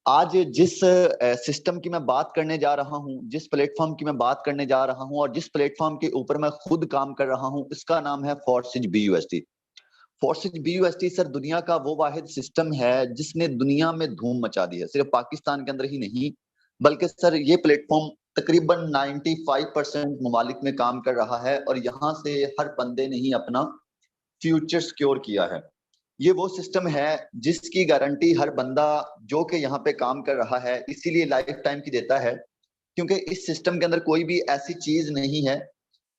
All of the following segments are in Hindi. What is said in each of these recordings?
आज जिस सिस्टम की मैं बात करने जा रहा हूँ, जिस प्लेटफॉर्म की मैं बात करने जा रहा हूँ और जिस प्लेटफॉर्म के ऊपर मैं खुद काम कर रहा हूँ, इसका नाम है फोर्सिज BUSD। फोर्सिज BUSD सर दुनिया का वो वाहिद सिस्टम है जिसने दुनिया में धूम मचा दी है, सिर्फ पाकिस्तान के अंदर ही नहीं बल्कि सर ये प्लेटफॉर्म तकरीबन 95% ममालिक में काम कर रहा है और यहाँ से हर बंदे ने ही अपना फ्यूचर सिक्योर किया है। ये वो सिस्टम है जिसकी गारंटी हर बंदा जो कि यहाँ पे काम कर रहा है इसीलिए लाइफ टाइम की देता है, क्योंकि इस सिस्टम के अंदर कोई भी ऐसी चीज नहीं है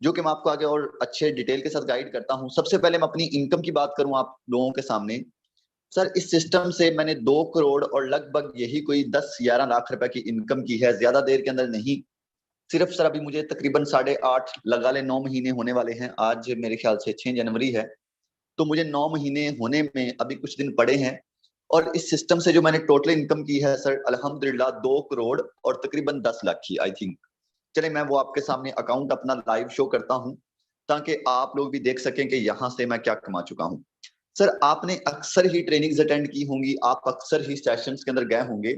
जो कि मैं आपको आगे और अच्छे डिटेल के साथ गाइड करता हूँ। सबसे पहले मैं अपनी इनकम की बात करूं आप लोगों के सामने। सर इस सिस्टम से मैंने 2 करोड़ और लगभग यही कोई 10-11 लाख रुपए की इनकम की है, ज्यादा देर के अंदर नहीं। सिर्फ सर अभी मुझे तकरीबन 8.5 लगा ले 9 महीने होने वाले हैं। आज मेरे ख्याल से 6 जनवरी है, तो मुझे 9 महीने होने में अभी कुछ दिन पड़े हैं। और इस सिस्टम से जो मैंने टोटल इनकम की है सर अल्हम्दुलिल्लाह 2 करोड़ और तकरीबन 10 लाख की आई थिंक। चले मैं वो आपके सामने अकाउंट अपना लाइव शो करता हूं ताकि आप लोग भी देख सकें कि यहां से मैं क्या कमा चुका हूं। सर आपने अक्सर ही ट्रेनिंग्स अटेंड की होंगी, आप अक्सर ही सेशंस के अंदर गए होंगे,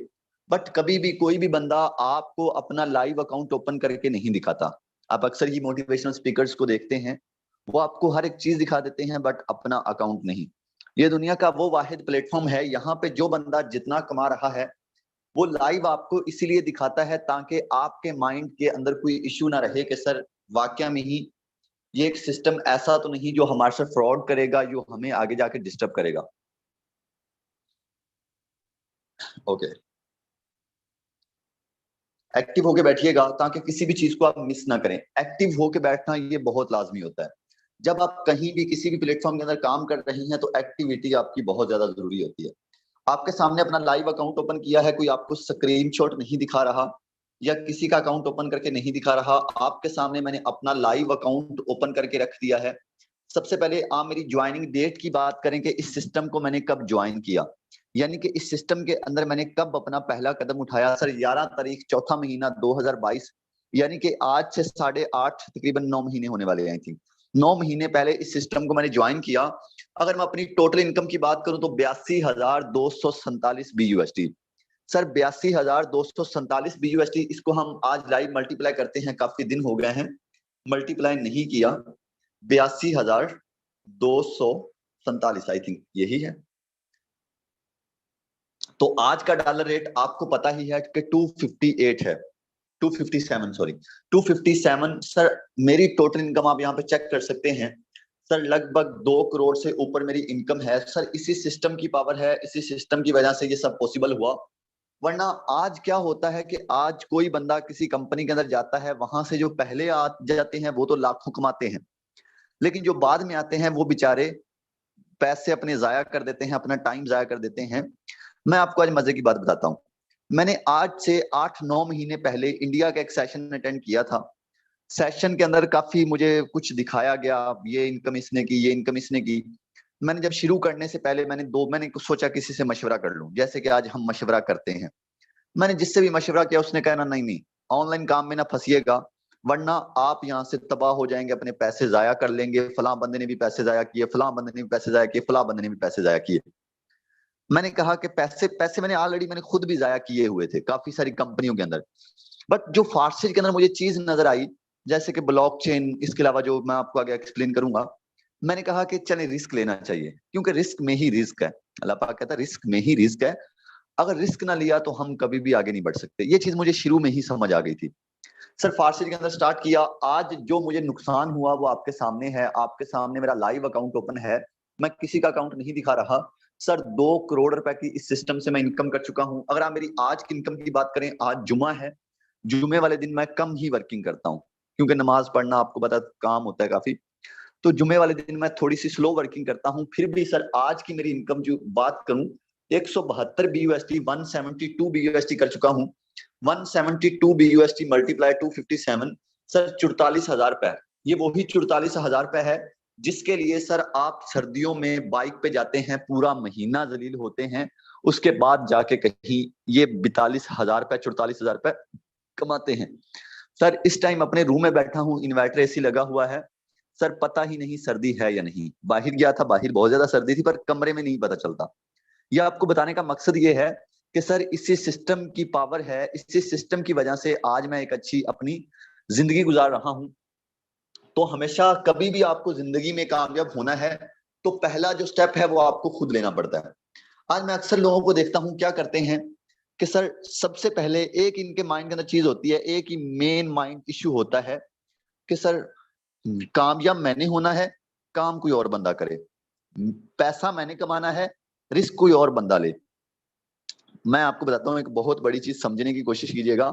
बट कभी भी कोई भी बंदा आपको अपना लाइव अकाउंट ओपन करके नहीं दिखाता। आप अक्सर ही मोटिवेशनल स्पीकर्स को देखते हैं, वो आपको हर एक चीज दिखा देते हैं बट अपना अकाउंट नहीं। ये दुनिया का वो वाहिद प्लेटफॉर्म है यहाँ पे जो बंदा जितना कमा रहा है वो लाइव आपको इसीलिए दिखाता है ताकि आपके माइंड के अंदर कोई इश्यू ना रहे कि सर वाकया में ही ये एक सिस्टम ऐसा तो नहीं जो हमारे साथ फ्रॉड करेगा, जो हमें आगे जाके डिस्टर्ब करेगा। ओके, एक्टिव होके बैठिएगा ताकि किसी भी चीज को आप मिस ना करें। एक्टिव होके बैठना ये बहुत लाजमी होता है। जब आप कहीं भी किसी भी प्लेटफॉर्म के अंदर काम कर रही हैं तो एक्टिविटी आपकी बहुत ज्यादा जरूरी होती है। आपके सामने अपना लाइव अकाउंट ओपन किया है, कोई आपको स्क्रीनशॉट नहीं दिखा रहा या किसी का अकाउंट ओपन करके नहीं दिखा रहा, आपके सामने मैंने अपना लाइव अकाउंट ओपन करके रख दिया है। सबसे पहले आप मेरी ज्वाइनिंग डेट की बात करें कि इस सिस्टम को मैंने कब ज्वाइन किया, यानी कि इस सिस्टम के अंदर मैंने कब अपना पहला कदम उठाया। सर 11 तारीख चौथा महीना 2022, यानी कि आज से 8.5 तकरीबन 9 महीने होने वाले हैं आई थिंक। 9 महीने पहले इस सिस्टम को मैंने ज्वाइन किया। अगर मैं अपनी टोटल इनकम की बात करूं तो 82,247 BUSD। सर 82,247 BUSD, इसको हम आज लाइव मल्टीप्लाई करते हैं, काफी दिन हो गए हैं मल्टीप्लाई नहीं किया। 82,247 आई थिंक यही है। तो आज का डॉलर रेट आपको पता ही है कि 258 है, 257 सॉरी 257। सर मेरी टोटल इनकम आप यहाँ पे चेक कर सकते हैं। सर लगभग 2 करोड़ से ऊपर मेरी इनकम है। सर इसी सिस्टम की पावर है, इसी सिस्टम की वजह से ये सब पॉसिबल हुआ। वरना आज क्या होता है कि आज कोई बंदा किसी कंपनी के अंदर जाता है, वहां से जो पहले आ जाते हैं वो तो लाखों कमाते हैं, लेकिन जो बाद में आते हैं वो बेचारे पैसे अपने जाया कर देते हैं, अपना टाइम जाया कर देते हैं। मैं आपको आज मजे की बात बताता हूँ। मैंने आज से 8-9 महीने पहले इंडिया का एक सेशन अटेंड किया था। सेशन के अंदर काफी मुझे कुछ दिखाया गया, ये इनकम इसने की, ये इनकम इसने की। मैंने जब शुरू करने से पहले मैंने सोचा किसी से मशवरा कर लूं, जैसे कि आज हम मशवरा करते हैं। मैंने जिससे भी मशवरा किया उसने कहना नहीं नहीं, ऑनलाइन काम में ना फंसिएगा वरना आप यहाँ से तबाह हो जाएंगे, अपने पैसे जाया कर लेंगे। फलां बंदे ने भी पैसे जाया किए, फलां बंदे ने भी पैसे जाया किए, फलां बंदे ने भी पैसे जाया किए। मैंने कहा कि पैसे पैसे मैंने खुद भी जाया किए हुए थे काफी सारी कंपनियों के अंदर। बट जो फार्सेज के अंदर मुझे चीज नजर आई, जैसे कि ब्लॉकचेन, इसके अलावा जो मैं आपको आगे एक्सप्लेन करूंगा, मैंने कहा कि चले रिस्क लेना चाहिए, क्योंकि रिस्क में ही रिस्क है। अल्लाह पाक कहता है रिस्क में ही रिस्क है। अगर रिस्क ना लिया तो हम कभी भी आगे नहीं बढ़ सकते। ये चीज मुझे शुरू में ही समझ आ गई थी। सर फार्सेज के अंदर स्टार्ट किया। आज जो मुझे नुकसान हुआ वो आपके सामने है, आपके सामने मेरा लाइव अकाउंट ओपन है, मैं किसी का अकाउंट नहीं दिखा रहा। सर 2 करोड़ रुपए की इस सिस्टम से मैं इनकम कर चुका हूं। अगर आप मेरी आज की इनकम की बात करें, आज जुमा है, जुमे वाले दिन मैं कम ही वर्किंग करता हूँ क्योंकि नमाज पढ़ना आपको पता काम होता है काफी। तो जुमे वाले दिन मैं थोड़ी सी स्लो वर्किंग करता हूँ। फिर भी सर आज की मेरी इनकम जो बात करूं, 172 BUSD, 172 BUSD कर चुका हूँ। 172 BUSD मल्टीप्लाई 257, सर 44,000 रुपए। ये वही 44,000 रुपए है जिसके लिए सर आप सर्दियों में बाइक पे जाते हैं, पूरा महीना जलील होते हैं, उसके बाद जाके कहीं ये 42,000 रुपए 44,000 रुपए कमाते हैं। सर इस टाइम अपने रूम में बैठा हूँ, इन्वर्टर AC लगा हुआ है। सर पता ही नहीं सर्दी है या नहीं। बाहर गया था, बाहर बहुत ज्यादा सर्दी थी पर कमरे में नहीं पता चलता। यह आपको बताने का मकसद ये है कि सर इसी सिस्टम की पावर है, इसी सिस्टम की वजह से आज मैं एक अच्छी अपनी जिंदगी गुजार रहा हूं। तो हमेशा कभी भी आपको जिंदगी में कामयाब होना है तो पहला जो स्टेप है वो आपको खुद लेना पड़ता है। आज मैं अक्सर लोगों को देखता हूं क्या करते हैं कि सर सबसे पहले एक इनके माइंड के अंदर चीज होती है, एक ही मेन माइंड इश्यू होता है कि सर कामयाब मैंने होना है, काम कोई और बंदा करे, पैसा मैंने कमाना है, रिस्क कोई और बंदा ले। मैं आपको बताता हूं एक बहुत बड़ी चीज समझने की कोशिश कीजिएगा।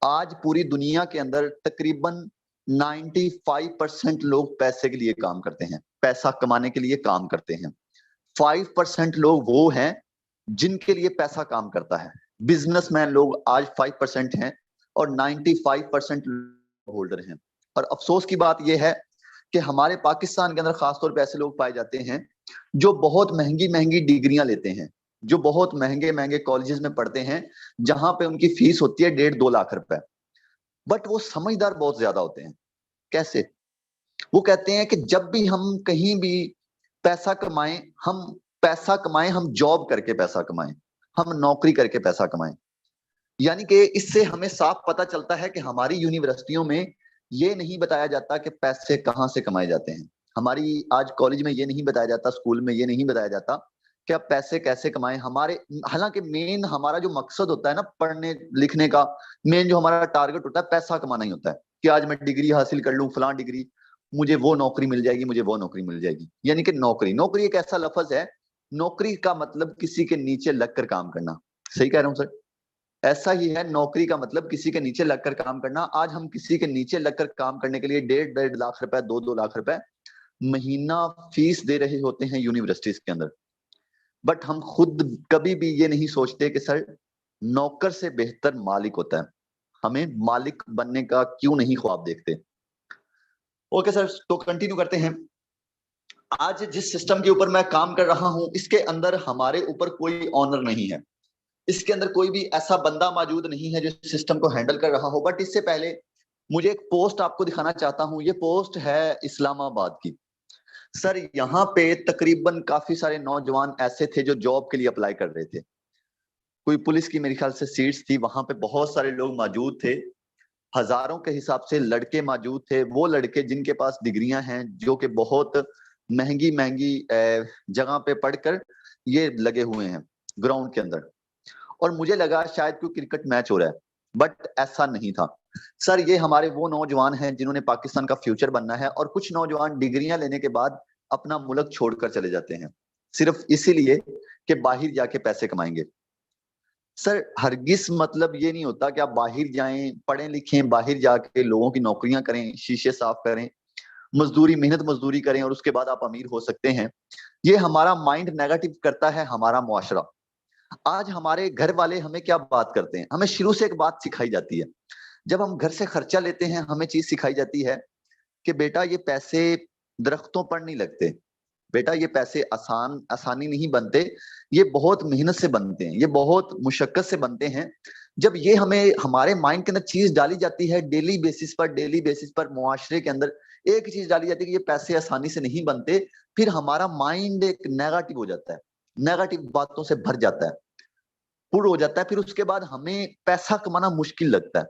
आज पूरी दुनिया के अंदर तकरीबन 95% लोग पैसे के लिए काम करते हैं, पैसा कमाने के लिए काम करते हैं। 5% लोग वो हैं जिनके लिए पैसा काम करता है। बिजनेसमैन लोग आज 5% हैं और 95% होल्डर हैं। और अफसोस की बात यह है कि हमारे पाकिस्तान के अंदर खासतौर पर ऐसे लोग पाए जाते हैं जो बहुत महंगी महंगी डिग्रियां लेते हैं, जो बहुत महंगे महंगे कॉलेजेस में पढ़ते हैं, जहां पे उनकी फीस होती है 1.5-2 लाख रुपए। बट वो समझदार बहुत ज्यादा होते हैं। कैसे? वो कहते हैं कि जब भी हम कहीं भी पैसा कमाएं, हम जॉब करके पैसा कमाएं, हम नौकरी करके पैसा कमाएं। यानी कि इससे हमें साफ पता चलता है कि हमारी यूनिवर्सिटियों में ये नहीं बताया जाता कि पैसे कहां से कमाए जाते हैं। हमारी आज कॉलेज में ये नहीं बताया जाता, स्कूल में ये नहीं बताया जाता कि आप पैसे कैसे कमाएं। हमारे हालांकि मेन हमारा जो मकसद होता है ना पढ़ने लिखने का, मेन जो हमारा टारगेट होता है पैसा कमाना ही होता है कि आज मैं डिग्री हासिल कर लूं, फलां डिग्री, मुझे वो नौकरी मिल जाएगी, मुझे वो नौकरी मिल जाएगी। यानी कि नौकरी एक ऐसा लफ्ज है, नौकरी का मतलब किसी के नीचे लगकर काम करना। सही कह रहा हूं सर? ऐसा ही है, नौकरी का मतलब किसी के नीचे लगकर काम करना। आज हम किसी के नीचे लगकर काम करने के लिए 1.5-1.5 लाख रुपए, 2-2 लाख रुपए महीना फीस दे रहे होते हैं यूनिवर्सिटीज के अंदर। बट हम खुद कभी भी ये नहीं सोचते कि सर नौकर से बेहतर मालिक होता है। हमें मालिक बनने का क्यों नहीं ख्वाब देखते? ओके सर, तो कंटिन्यू करते हैं। आज जिस सिस्टम के ऊपर मैं काम कर रहा हूं इसके अंदर हमारे ऊपर कोई ऑनर नहीं है, इसके अंदर कोई भी ऐसा बंदा मौजूद नहीं है जो सिस्टम को हैंडल कर रहा हो। बट इससे पहले मुझे एक पोस्ट आपको दिखाना चाहता हूं। ये पोस्ट है इस्लामाबाद की। सर यहाँ पे तकरीबन काफी सारे नौजवान ऐसे थे जो जॉब के लिए अप्लाई कर रहे थे। कोई पुलिस की मेरे ख्याल से सीट्स थी, वहां पे बहुत सारे लोग मौजूद थे, हजारों के हिसाब से लड़के मौजूद थे। वो लड़के जिनके पास डिग्रियां हैं, जो कि बहुत महंगी महंगी जगह पे पढ़कर ये लगे हुए हैं ग्राउंड के अंदर। और मुझे लगा शायद कोई क्रिकेट मैच हो रहा है, बट ऐसा नहीं था। सर ये हमारे वो नौजवान हैं जिन्होंने पाकिस्तान का फ्यूचर बनना है। और कुछ नौजवान डिग्रियां लेने के बाद अपना मुल्क छोड़कर चले जाते हैं सिर्फ इसीलिए कि बाहर जाके पैसे कमाएंगे। सर हरगिज मतलब ये नहीं होता कि आप बाहर जाएं, पढ़ें लिखें, बाहर जाके लोगों की नौकरियां करें, शीशे साफ करें, मजदूरी मेहनत मजदूरी करें और उसके बाद आप अमीर हो सकते हैं। ये हमारा माइंड नेगेटिव करता है हमारा मुआशरा। आज हमारे घर वाले हमें क्या बात करते हैं, हमें शुरू से एक बात सिखाई जाती है। जब हम घर से खर्चा लेते हैं हमें चीज सिखाई जाती है कि बेटा ये पैसे दरख्तों पर नहीं लगते, बेटा ये पैसे आसानी नहीं बनते, ये बहुत मेहनत से बनते हैं, ये बहुत मुशक्कत से बनते हैं। जब ये हमें हमारे माइंड के अंदर चीज डाली जाती है डेली बेसिस पर मुआशरे के अंदर एक ही चीज डाली जाती है कि ये पैसे आसानी से नहीं बनते, फिर हमारा माइंड एक नेगेटिव हो जाता है, नेगेटिव बातों से भर जाता है, पुर हो जाता है। फिर उसके बाद हमें पैसा कमाना मुश्किल लगता है।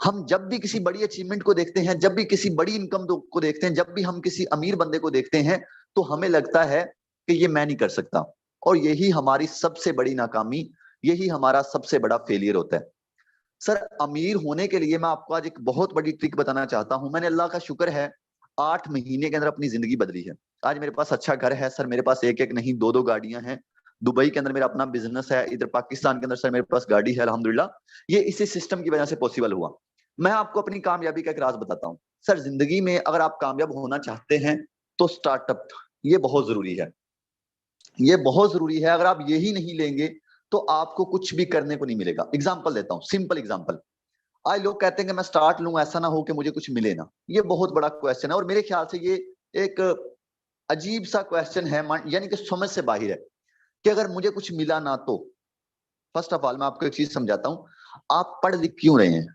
हम जब भी किसी बड़ी अचीवमेंट को देखते हैं, जब भी किसी बड़ी इनकम को देखते हैं, जब भी हम किसी अमीर बंदे को देखते हैं तो हमें लगता है कि ये मैं नहीं कर सकता। और यही हमारी सबसे बड़ी नाकामी, यही हमारा सबसे बड़ा फेलियर होता है। सर अमीर होने के लिए मैं आपको आज एक बहुत बड़ी ट्रिक बताना चाहता हूं। मैंने अल्लाह का शुक्र है 8 महीने के अंदर अपनी जिंदगी बदली है। आज मेरे पास अच्छा घर है सर, मेरे पास एक एक नहीं 2-2 गाड़ियां हैं। दुबई के अंदर मेरा अपना बिजनेस है, इधर पाकिस्तान के अंदर सर मेरे पास गाड़ी है अल्हम्दुलिल्लाह। ये इसी सिस्टम की वजह से पॉसिबल हुआ। मैं आपको अपनी कामयाबी का एक राज बताता हूँ। सर जिंदगी में अगर आप कामयाब होना चाहते हैं तो स्टार्टअप ये बहुत जरूरी है, ये बहुत जरूरी है। अगर आप यही नहीं लेंगे तो आपको कुछ भी करने को नहीं मिलेगा। एग्जाम्पल देता हूँ, सिंपल एग्जाम्पल। आज लोग कहते हैं कि मैं स्टार्ट लूं, ऐसा ना हो कि मुझे कुछ मिले ना। ये बहुत बड़ा क्वेश्चन है और मेरे ख्याल से ये एक अजीब सा क्वेश्चन है, यानी कि समझ से बाहर है कि अगर मुझे कुछ मिला ना तो। फर्स्ट ऑफ ऑल मैं आपको एक चीज समझाता हूँ, आप पढ़ लिख क्यों रहे हैं,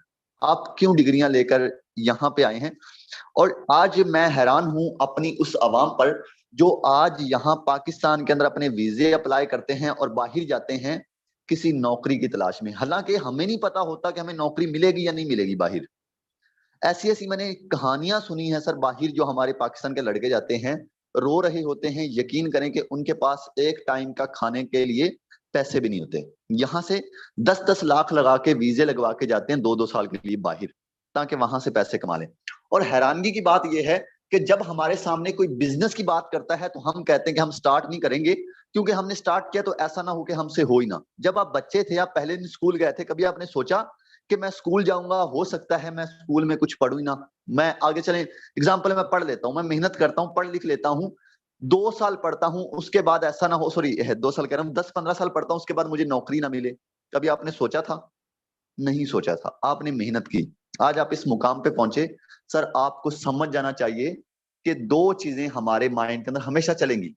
आप क्यों डिग्रियां लेकर यहाँ पे आए हैं। और आज मैं हैरान हूं अपनी उस अवाम पर जो आज यहाँ पाकिस्तान के अंदर अपने वीजे अप्लाई करते हैं और बाहर जाते हैं किसी नौकरी की तलाश में, हालांकि हमें नहीं पता होता कि हमें नौकरी मिलेगी या नहीं मिलेगी बाहर। ऐसी ऐसी मैंने कहानियां सुनी है सर, बाहर जो हमारे पाकिस्तान के लड़के जाते हैं, रो रहे होते हैं, यकीन करें कि उनके पास एक टाइम का खाने के लिए पैसे भी नहीं होते। यहाँ से 10-10 लाख लगा के वीजे लगवा के जाते हैं 2-2 साल के लिए बाहर, ताकि वहां से पैसे कमा लें। और हैरानगी की बात यह है कि जब हमारे सामने कोई बिजनेस की बात करता है तो हम कहते हैं कि हम स्टार्ट नहीं करेंगे, क्योंकि हमने स्टार्ट किया तो ऐसा ना हो कि हमसे हो ही ना। जब आप बच्चे थे, आप पहले दिन स्कूल गए थे, कभी आपने सोचा कि मैं स्कूल जाऊंगा, हो सकता है मैं स्कूल में कुछ पढ़ू ही ना, मैं आगे चले एग्जाम्पल मैं पढ़ लेता हूँ, मैं मेहनत करता हूँ, पढ़ लिख लेता हूँ, 2 साल पढ़ता हूँ, उसके बाद ऐसा ना हो, सॉरी 2 साल कह रहा हूँ, 10-15 साल पढ़ता हूँ, उसके बाद मुझे नौकरी ना मिले। कभी आपने सोचा था? नहीं सोचा था, आपने मेहनत की, आज आप इस मुकाम पे पहुंचे। सर आपको समझ जाना चाहिए कि 2 चीजें हमारे माइंड के अंदर हमेशा चलेंगी,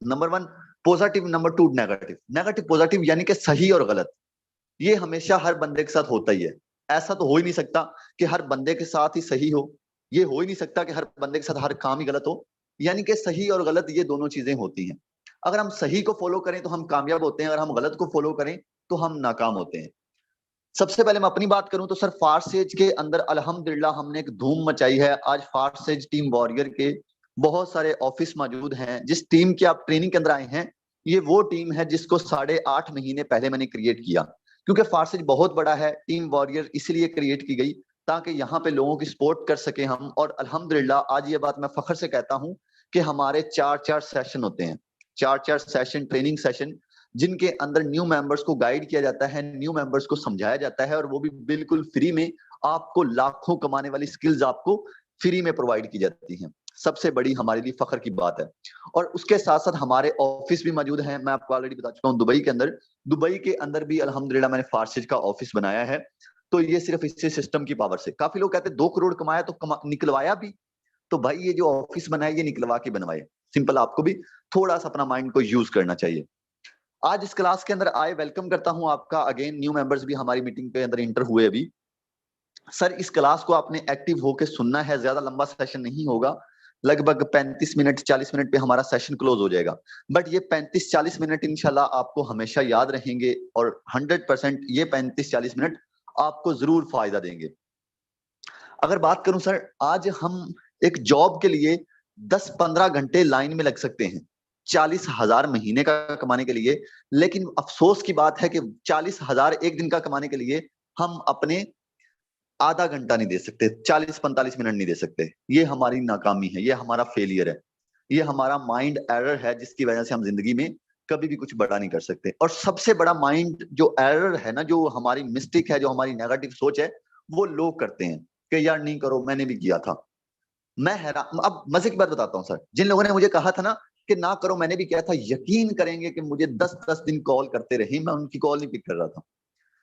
number 1 positive, number 2 negative. Negative positive यानी कि सही और गलत, ये हमेशा हर बंदे के साथ होता ही है। ऐसा तो हो ही नहीं सकता कि हर बंदे के साथ ही सही हो, ये हो ही नहीं सकता कि हर बंदे के साथ हर काम ही गलत हो, यानी कि सही और गलत ये दोनों चीजें होती हैं। अगर हम सही को फॉलो करें तो हम कामयाब होते हैं, अगर हम गलत को फॉलो करें तो हम नाकाम होते हैं। सबसे पहले मैं अपनी बात करूं तो सर फारसेज के अंदर अल्हम्दुलिल्लाह हमने एक धूम मचाई है। आज फारसेज टीम वॉरियर के बहुत सारे ऑफिस मौजूद हैं। जिस टीम की आप ट्रेनिंग के अंदर आए हैं, ये वो टीम है जिसको 8.5 महीने पहले मैंने क्रिएट किया, क्योंकि फारसेज बहुत बड़ा है। टीम वॉरियर इसलिए क्रिएट की गई ताकि यहाँ पे लोगों की सपोर्ट कर सके हम। और अल्हम्दुलिल्लाह आज ये बात मैं फख्र से कहता हूँ कि हमारे 4-4 सेशन होते हैं, 4-4 सेशन, ट्रेनिंग सेशन, जिनके अंदर न्यू मेंबर्स को गाइड किया जाता है, न्यू मेंबर्स को समझाया जाता है, और वो भी बिल्कुल फ्री में। आपको लाखों कमाने वाली स्किल्स आपको फ्री में प्रोवाइड की जाती हैं। सबसे बड़ी हमारे लिए फख्र की बात है। और उसके साथ साथ हमारे ऑफिस भी मौजूद हैं, मैं आपको ऑलरेडी बता चुका हूँ दुबई के अंदर। दुबई के अंदर भी अल्हम्दुलिल्लाह मैंने फारसेज का ऑफिस बनाया है। तो ये सिर्फ इसी सिस्टम की पावर से। काफी लोग कहते हैं 2 करोड़ कमाया तो निकलवाया भी, तो भाई ये जो ऑफिस बनाया ये निकलवा के बनवाए। सिंपल, आपको भी थोड़ा सा अपना माइंड को यूज करना चाहिए। आज इस क्लास के अंदर आए, वेलकम करता हूं आपका। अगेन न्यू मेंबर्स भी हमारी मीटिंग के अंदर इंटर हुए अभी। सर इस क्लास को आपने एक्टिव होकर सुनना है, ज्यादा लंबा सेशन नहीं होगा, लगभग 35 मिनट 40 मिनट पे हमारा सेशन क्लोज हो जाएगा। बट ये 35-40 मिनट इंशाल्लाह आपको हमेशा याद रहेंगे, और 100% ये 35-40 मिनट आपको जरूर फायदा देंगे। अगर बात करूं सर, आज हम एक जॉब के लिए 10-15 घंटे लाइन में लग सकते हैं 40,000 महीने का कमाने के लिए, लेकिन अफसोस की बात है कि 40,000 एक दिन का कमाने के लिए हम अपने आधा घंटा नहीं दे सकते, 40-45 मिनट नहीं दे सकते। ये हमारी नाकामी है, ये हमारा फेलियर है, ये हमारा माइंड एरर है, जिसकी वजह से हम जिंदगी में कभी भी कुछ बड़ा नहीं कर सकते। और सबसे बड़ा माइंड जो एरर है ना, जो हमारी मिस्टेक है, जो हमारी नेगेटिव सोच है, वो लोग करते हैं कि यार नहीं करो, मैंने भी किया था। मैं हैरान, अब मजे की बात बताता हूँ सर, जिन लोगों ने मुझे कहा था ना कि ना करो, मैंने भी किया था, यकीन करेंगे कि मुझे 10-10 दिन कॉल करते रहे, मैं उनकी कॉल नहीं पिक कर रहा था।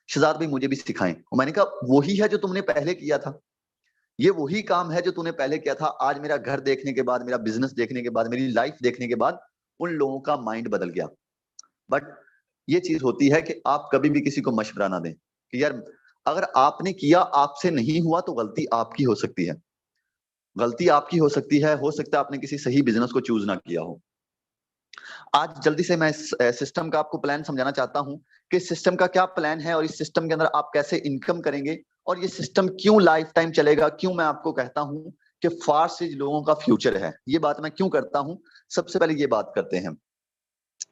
शहजाद भाई मुझे भी सिखाएं, और मैंने कहा वही है जो तुमने पहले किया था, ये वही काम है जो तूने पहले किया था। आज मेरा घर देखने के बाद, मेरा बिजनेस देखने के बाद, मेरी लाइफ देखने के बाद उन लोगों का माइंड बदल गया। बट ये चीज होती है कि आप कभी भी किसी को मशवरा ना दें कि यार अगर आपने किया, आपसे नहीं हुआ, तो गलती आपकी हो सकती है, गलती आपकी हो सकती है। हो सकता है आपने किसी सही बिजनेस को चूज ना किया हो। आज जल्दी से मैं इस सिस्टम का आपको प्लान समझाना चाहता हूं कि सिस्टम का क्या प्लान है, और इस सिस्टम के अंदर आप कैसे इनकम करेंगे, और ये सिस्टम क्यों लाइफ टाइम चलेगा। क्यों मैं आपको कहता हूं कि फारसेज लोगों का फ्यूचर है, ये बात मैं क्यों करता हूं। सबसे पहले ये बात करते हैं,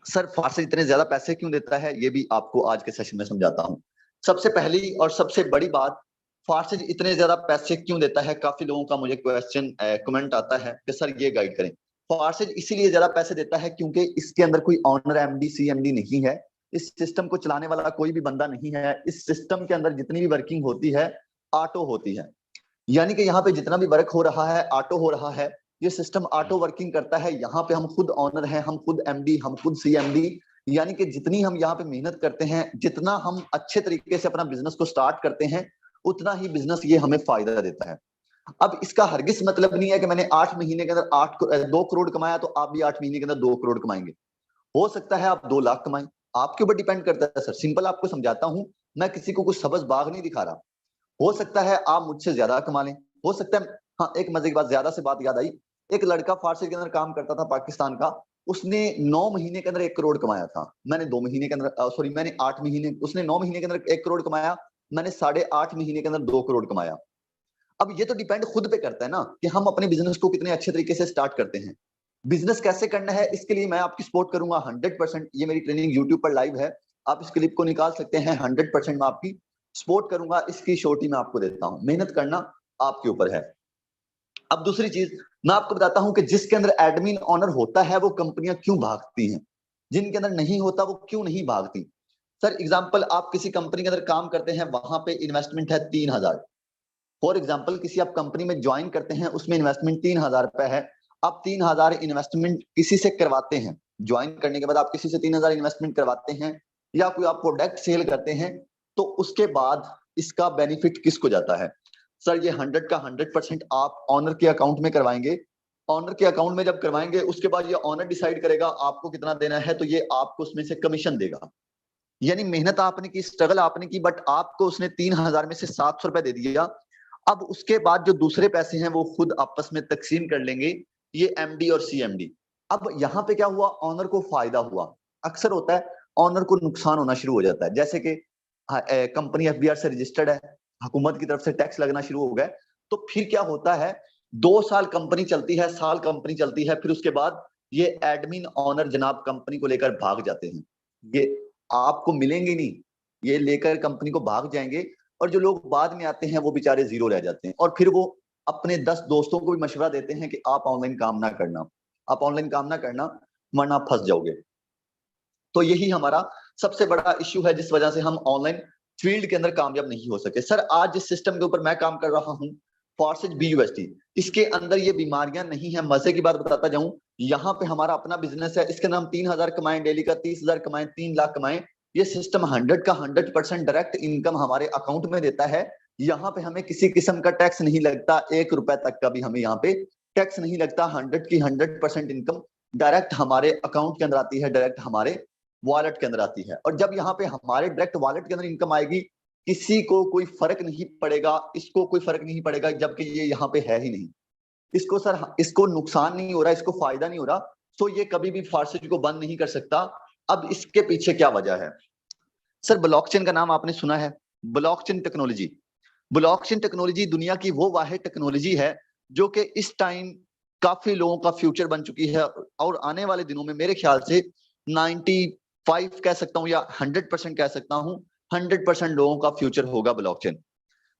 सर फारसेज इतने ज्यादा पैसे क्यों देता है, ये भी आपको आज के सेशन में समझाता हूं। सबसे पहली और सबसे बड़ी बात, फारसेज इतने ज्यादा पैसे क्यों देता है। काफी लोगों का मुझे क्वेश्चन कमेंट आता है कि सर ये गाइड करें। फारसेज इसीलिए ज्यादा पैसे देता है क्योंकि इसके अंदर कोई ऑनर एमडी सीएमडी नहीं है, इस सिस्टम को चलाने वाला कोई भी बंदा नहीं है। इस सिस्टम के अंदर जितनी भी वर्किंग होती है ऑटो होती है, यानी कि यहाँ पे जितना भी वर्क हो रहा है ऑटो हो रहा है। ये सिस्टम ऑटो वर्किंग करता है। यहाँ पे हम खुद ऑनर हैं, हम खुद एमडी, हम खुद सीएमडी, यानी कि जितनी हम यहाँ पे मेहनत करते हैं, जितना हम अच्छे तरीके से अपना बिजनेस को स्टार्ट करते हैं, उतना ही बिजनेस ये हमें फायदा देता है। अब इसका हरगिज मतलब नहीं है कि मैंने 8 महीने के अंदर 2 करोड़ कमाया तो आप भी 8 महीने के अंदर 2 करोड़ कमाएंगे। हो सकता है आप 2 लाख कमाएं, आपके ऊपर डिपेंड करता है सर। सिंपल आपको समझाता हूं, मैं किसी को कुछ सबज बाग नहीं दिखा रहा। हो सकता है आप मुझसे ज्यादा कमा लें, हो सकता है। हाँ, एक मजे की बात, ज्यादा से बात याद आई, एक लड़का फारसी के अंदर काम करता था पाकिस्तान का, उसने 9 महीने के अंदर 1 करोड़ कमाया था, मैंने 2 महीने के अंदर सॉरी मैंने 8 महीने, उसने 9 महीने के अंदर 1 करोड़ कमाया, मैंने 8.5 महीने के अंदर 2 करोड़ कमाया। अब ये तो डिपेंड खुद पे करता है ना कि हम अपने बिजनेस को कितने अच्छे तरीके से स्टार्ट करते हैं। बिजनेस कैसे करना है इसके लिए मैं आपकी सपोर्ट करूंगा 100%। ये मेरी ट्रेनिंग यूट्यूब पर लाइव है, आप इस क्लिप को निकाल सकते हैं। 100% मैं आपकी सपोर्ट करूंगा, इसकी श्योरिटी मैं आपको देता हूं। मेहनत करना आपके ऊपर है। अब दूसरी चीज मैं आपको बताता हूं कि जिसके अंदर एडमिन ऑनर होता है वो कंपनियां क्यों भागती हैं, जिनके अंदर नहीं होता वो क्यों नहीं भागती। सर एग्जांपल, आप किसी कंपनी के अंदर काम करते हैं, वहां पे इन्वेस्टमेंट है 3000। फॉर एग्जाम्पल किसी आप कंपनी में ज्वाइन करते हैं, उसमें इन्वेस्टमेंट 3000 रुपए है। आप 3000 इन्वेस्टमेंट किसी से करवाते हैं, ज्वाइन करने के बाद आप किसी से 3000 इन्वेस्टमेंट करवाते हैं या कोई आप प्रोडक्ट सेल करते हैं, तो उसके बाद इसका बेनिफिट किसको जाता है। सर ये 100 का 100% आप ऑनर के अकाउंट में करवाएंगे। ऑनर के अकाउंट में जब करवाएंगे उसके बाद ये ऑनर डिसाइड करेगा आपको कितना देना है, तो ये आपको उसमें से कमीशन देगा। यानी मेहनत आपने की, स्ट्रगल आपने की, बट आपको उसने 3000 में से 700 रुपए दे दिया। अब उसके बाद जो दूसरे पैसे हैं वो खुद आपस में तकसीम कर लेंगे, ये एमडी और सीएमडी। अब यहाँ पे क्या हुआ, ऑनर को फायदा हुआ। अक्सर होता है ऑनर को नुकसान होना शुरू हो जाता है, जैसे कि कंपनी एफबीआर से रजिस्टर्ड है, हुकूमत की तरफ से टैक्स लगना शुरू हो गए, तो फिर क्या होता है 2 साल कंपनी चलती है, साल कंपनी चलती है, फिर उसके बाद ये एडमिन ऑनर जनाब कंपनी को लेकर भाग जाते हैं। ये आपको मिलेंगे नहीं, ये लेकर कंपनी को भाग जाएंगे, और जो लोग बाद में आते हैं वो बेचारे जीरो रह जाते हैं, और फिर वो अपने 10 दोस्तों को भी मशवरा देते हैं कि आप ऑनलाइन काम ना करना, आप ऑनलाइन काम ना करना वरना आप फंस जाओगे। तो यही हमारा सबसे बड़ा इश्यू है जिस वजह से हम ऑनलाइन फील्ड के अंदर कामयाब नहीं हो सके। सर आज जिस सिस्टम के ऊपर मैं काम कर रहा हूँ, फॉर्सेज BUSD, इसके अंदर ये बीमारियां नहीं है। मजे की बात बताता जाऊं, यहाँ पे हमारा अपना बिजनेस है, इसके नाम 3000 कमाएं डेली का, 30,000 कमाएं, 3 लाख कमाएं, ये सिस्टम 100 का 100% डायरेक्ट इनकम हमारे अकाउंट में देता है। यहाँ पे हमें किसी किस्म का टैक्स नहीं लगता, 1 रुपए तक का भी हमें यहाँ पे टैक्स नहीं लगता। 100 की 100% इनकम डायरेक्ट हमारे अकाउंट के अंदर आती है, डायरेक्ट हमारे वॉलेट के अंदर आती है। और जब यहाँ पे हमारे डायरेक्ट वॉलेट के अंदर इनकम आएगी, किसी को कोई फर्क नहीं पड़ेगा, इसको कोई फर्क नहीं पड़ेगा, जबकि ये यहाँ पे है ही नहीं। इसको सर, इसको नुकसान नहीं हो रहा, इसको फायदा नहीं हो रहा, तो ये कभी भी फार्सेज को बंद नहीं कर सकता। अब इसके पीछे क्या वजह है। सर ब्लॉकचेन का नाम आपने सुना है, ब्लॉकचेन टेक्नोलॉजी। ब्लॉकचेन टेक्नोलॉजी दुनिया की वो वाहिद टेक्नोलॉजी है जो कि इस टाइम काफी लोगों का फ्यूचर बन चुकी है, और आने वाले दिनों में मेरे ख्याल से 95 कह सकता हूं या 100% कह सकता हूं, 100% लोगों का फ्यूचर होगा ब्लॉकचेन।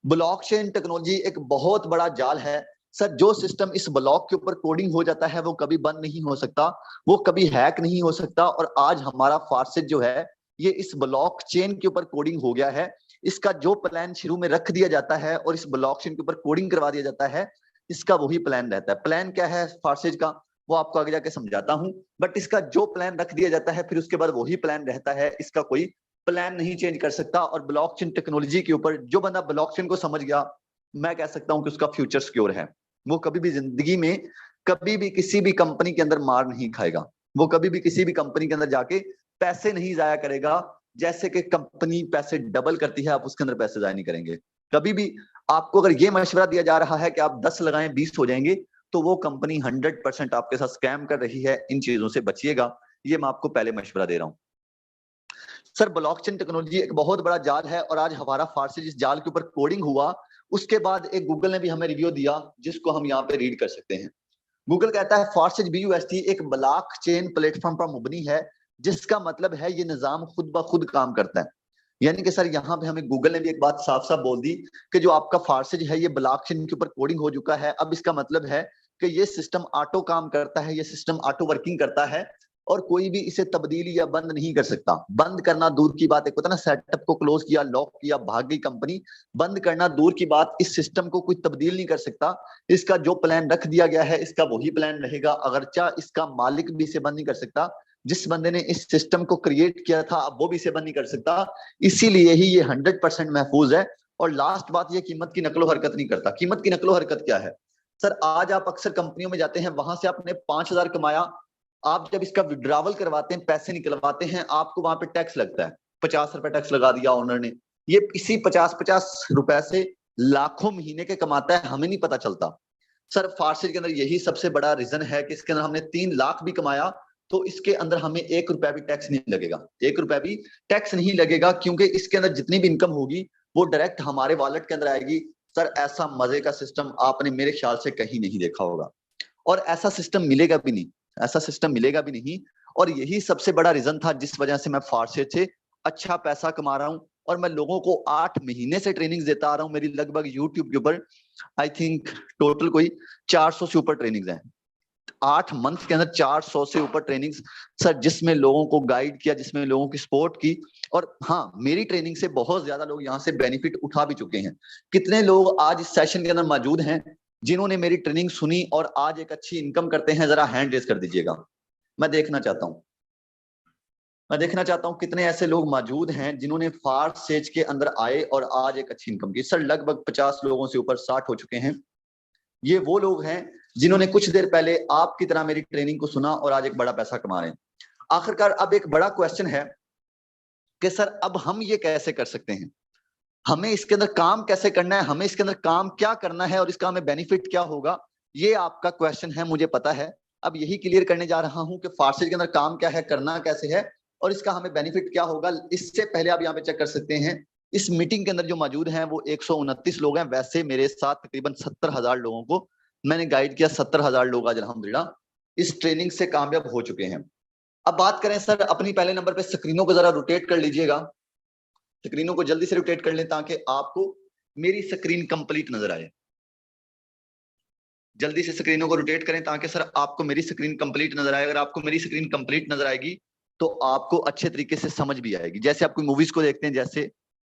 ब्लॉकचेन टेक्नोलॉजी एक बहुत बड़ा जाल है। सर जो सिस्टम इस ब्लॉक के ऊपर कोडिंग हो जाता है वो कभी बंद नहीं हो सकता, वो कभी हैक नहीं हो सकता। और आज हमारा फार्सेज जो है ये इस ब्लॉक चेन के ऊपर कोडिंग हो गया है। इसका जो प्लान शुरू में रख दिया जाता है और इस ब्लॉक चेन के ऊपर कोडिंग करवा दिया जाता है, इसका वही प्लान रहता है। प्लान क्या है फार्सेज का वो आपको आगे जाके समझाता हूं, बट इसका जो प्लान रख दिया जाता है फिर उसके बाद वही प्लान रहता है, इसका कोई प्लान नहीं चेंज कर सकता। और ब्लॉकचेन टेक्नोलॉजी के ऊपर जो बंदा ब्लॉकचेन को समझ गया, मैं कह सकता हूं कि उसका फ्यूचर सिक्योर है। वो कभी भी जिंदगी में कभी भी किसी भी कंपनी के अंदर मार नहीं खाएगा, वो कभी भी किसी भी कंपनी के अंदर जाके पैसे नहीं जाया करेगा। जैसे कि कंपनी पैसे डबल करती है, आप उसके अंदर पैसे जाया नहीं करेंगे कभी भी। आपको अगर ये मशवरा दिया जा रहा है कि आप 10 लगाएं 20 हो जाएंगे, तो वो कंपनी 100% आपके साथ स्कैम कर रही है। इन चीजों से बचिएगा, ये मैं आपको पहले मशवरा दे रहा हूं। सर ब्लॉकचेन टेक्नोलॉजी एक बहुत बड़ा जाल है, और आज हमारा फार्सी जिस जाल के ऊपर कोडिंग हुआ उसके बाद एक गूगल ने भी हमें रिव्यू दिया जिसको हम यहाँ पे रीड कर सकते हैं। गूगल कहता है फार्सेज BUSD एक ब्लॉकचेन प्लेटफॉर्म पर मुबनी है, जिसका मतलब है ये निजाम खुद ब खुद काम करता है। यानी कि सर यहाँ पे हमें गूगल ने भी एक बात साफ साफ बोल दी कि जो आपका फार्सेज है ये ब्लॉकचेन के ऊपर कोडिंग हो चुका है। अब इसका मतलब है कि ये सिस्टम ऑटो काम करता है, ये सिस्टम ऑटो वर्किंग करता है, और कोई भी इसे तब्दीली या बंद नहीं कर सकता। बंद करना दूर की बात, एक होता है ना सेटअप को क्लोज किया, लॉक किया, भाग गई कंपनी, बंद करना दूर की बात, इस सिस्टम को कोई तब्दील नहीं कर सकता। इसका जो प्लान रख दिया गया है इसका वही प्लान रहेगा, अगरचा इसका मालिक भी इसे बंद नहीं कर सकता। जिस बंदे ने इस सिस्टम को क्रिएट किया था अब वो भी इसे बंद नहीं कर सकता, इसीलिए ही ये 100% महफूज है। और लास्ट बात, ये कीमत की नकलो हरकत नहीं करता। कीमत की नकलो हरकत क्या है। सर आज आप अक्सर कंपनियों में जाते हैं, वहां से आपने 5000 कमाया, आप जब इसका विड्रावल करवाते हैं, पैसे निकलवाते हैं, आपको वहां पे टैक्स लगता है, 50 रुपए टैक्स लगा दिया ओनर ने। ये इसी 50-50 रुपए से लाखों महीने के कमाता है, हमें नहीं पता चलता। सर फार्सेज के अंदर यही सबसे बड़ा रीजन है कि इसके अंदर हमने 3 लाख भी कमाया तो इसके अंदर हमें 1 रुपया भी टैक्स नहीं लगेगा, 1 रुपया भी टैक्स नहीं लगेगा, क्योंकि इसके अंदर जितनी भी इनकम होगी वो डायरेक्ट हमारे वॉलेट के अंदर आएगी। सर ऐसा मजे का सिस्टम आपने मेरे ख्याल से कहीं नहीं देखा होगा, और ऐसा सिस्टम मिलेगा भी नहीं, ऐसा सिस्टम मिलेगा भी नहीं। और यही सबसे बड़ा रीजन था जिस वजह से मैं फारसेज से अच्छा पैसा कमा रहा हूं, और मैं लोगों को 8 महीने से ट्रेनिंग देता आ रहा हूं। मेरी लगभग यूट्यूब के ऊपर आई थिंक टोटल कोई 400 से ऊपर ट्रेनिंग्स हैं, 8 मंथ के अंदर 400 से ऊपर ट्रेनिंग्स सर, जिसमें लोगों को गाइड किया, जिसमें लोगों की सपोर्ट की। और हाँ, मेरी ट्रेनिंग से बहुत ज्यादा लोग यहाँ से बेनिफिट उठा भी चुके हैं। कितने लोग आज इस सेशन के अंदर मौजूद हैं जिन्होंने मेरी ट्रेनिंग सुनी और आज एक अच्छी इनकम करते हैं? जरा हैंड रेज कर दीजिएगा, मैं देखना चाहता हूँ, मैं देखना चाहता हूँ कितने ऐसे लोग मौजूद हैं जिन्होंने फारसेज के अंदर आए और आज एक अच्छी इनकम की। सर लगभग 50 लोगों से ऊपर 60 हो चुके हैं। ये वो लोग हैं जिन्होंने कुछ देर पहले आपकी तरह मेरी ट्रेनिंग को सुना और आज एक बड़ा पैसा कमा रहे हैं। आखिरकार अब एक बड़ा क्वेश्चन है कि सर अब हम ये कैसे कर सकते हैं, हमें इसके अंदर काम कैसे करना है, हमें इसके अंदर काम क्या करना है और इसका हमें बेनिफिट क्या होगा? ये आपका क्वेश्चन है, मुझे पता है। अब यही क्लियर करने जा रहा हूं कि फारसेज के अंदर काम क्या है, करना कैसे है और इसका हमें बेनिफिट क्या होगा। इससे पहले आप यहाँ पे चेक कर सकते हैं, इस मीटिंग के अंदर जो मौजूद हैं वो 129 लोग हैं। वैसे मेरे साथ तकरीबन 70,000 लोगों को मैंने गाइड किया, 70,000 लोग आज अल्हम्दुलिल्लाह इस ट्रेनिंग से कामयाब हो चुके हैं। अब बात करें सर, अपनी पहले नंबर पे स्क्रीनों को जरा रोटेट कर लीजिएगा, स्क्रीनों को जल्दी से रोटेट कर लें ताकि आपको मेरी स्क्रीन कंप्लीट नजर आए। जल्दी से स्क्रीनों को रोटेट करें ताकि सर आपको मेरी स्क्रीन कंप्लीट नजर आए। अगर आपको मेरी स्क्रीन कंप्लीट नजर आएगी तो आपको अच्छे तरीके से समझ भी आएगी। जैसे आप कोई मूवीज को देखते हैं, जैसे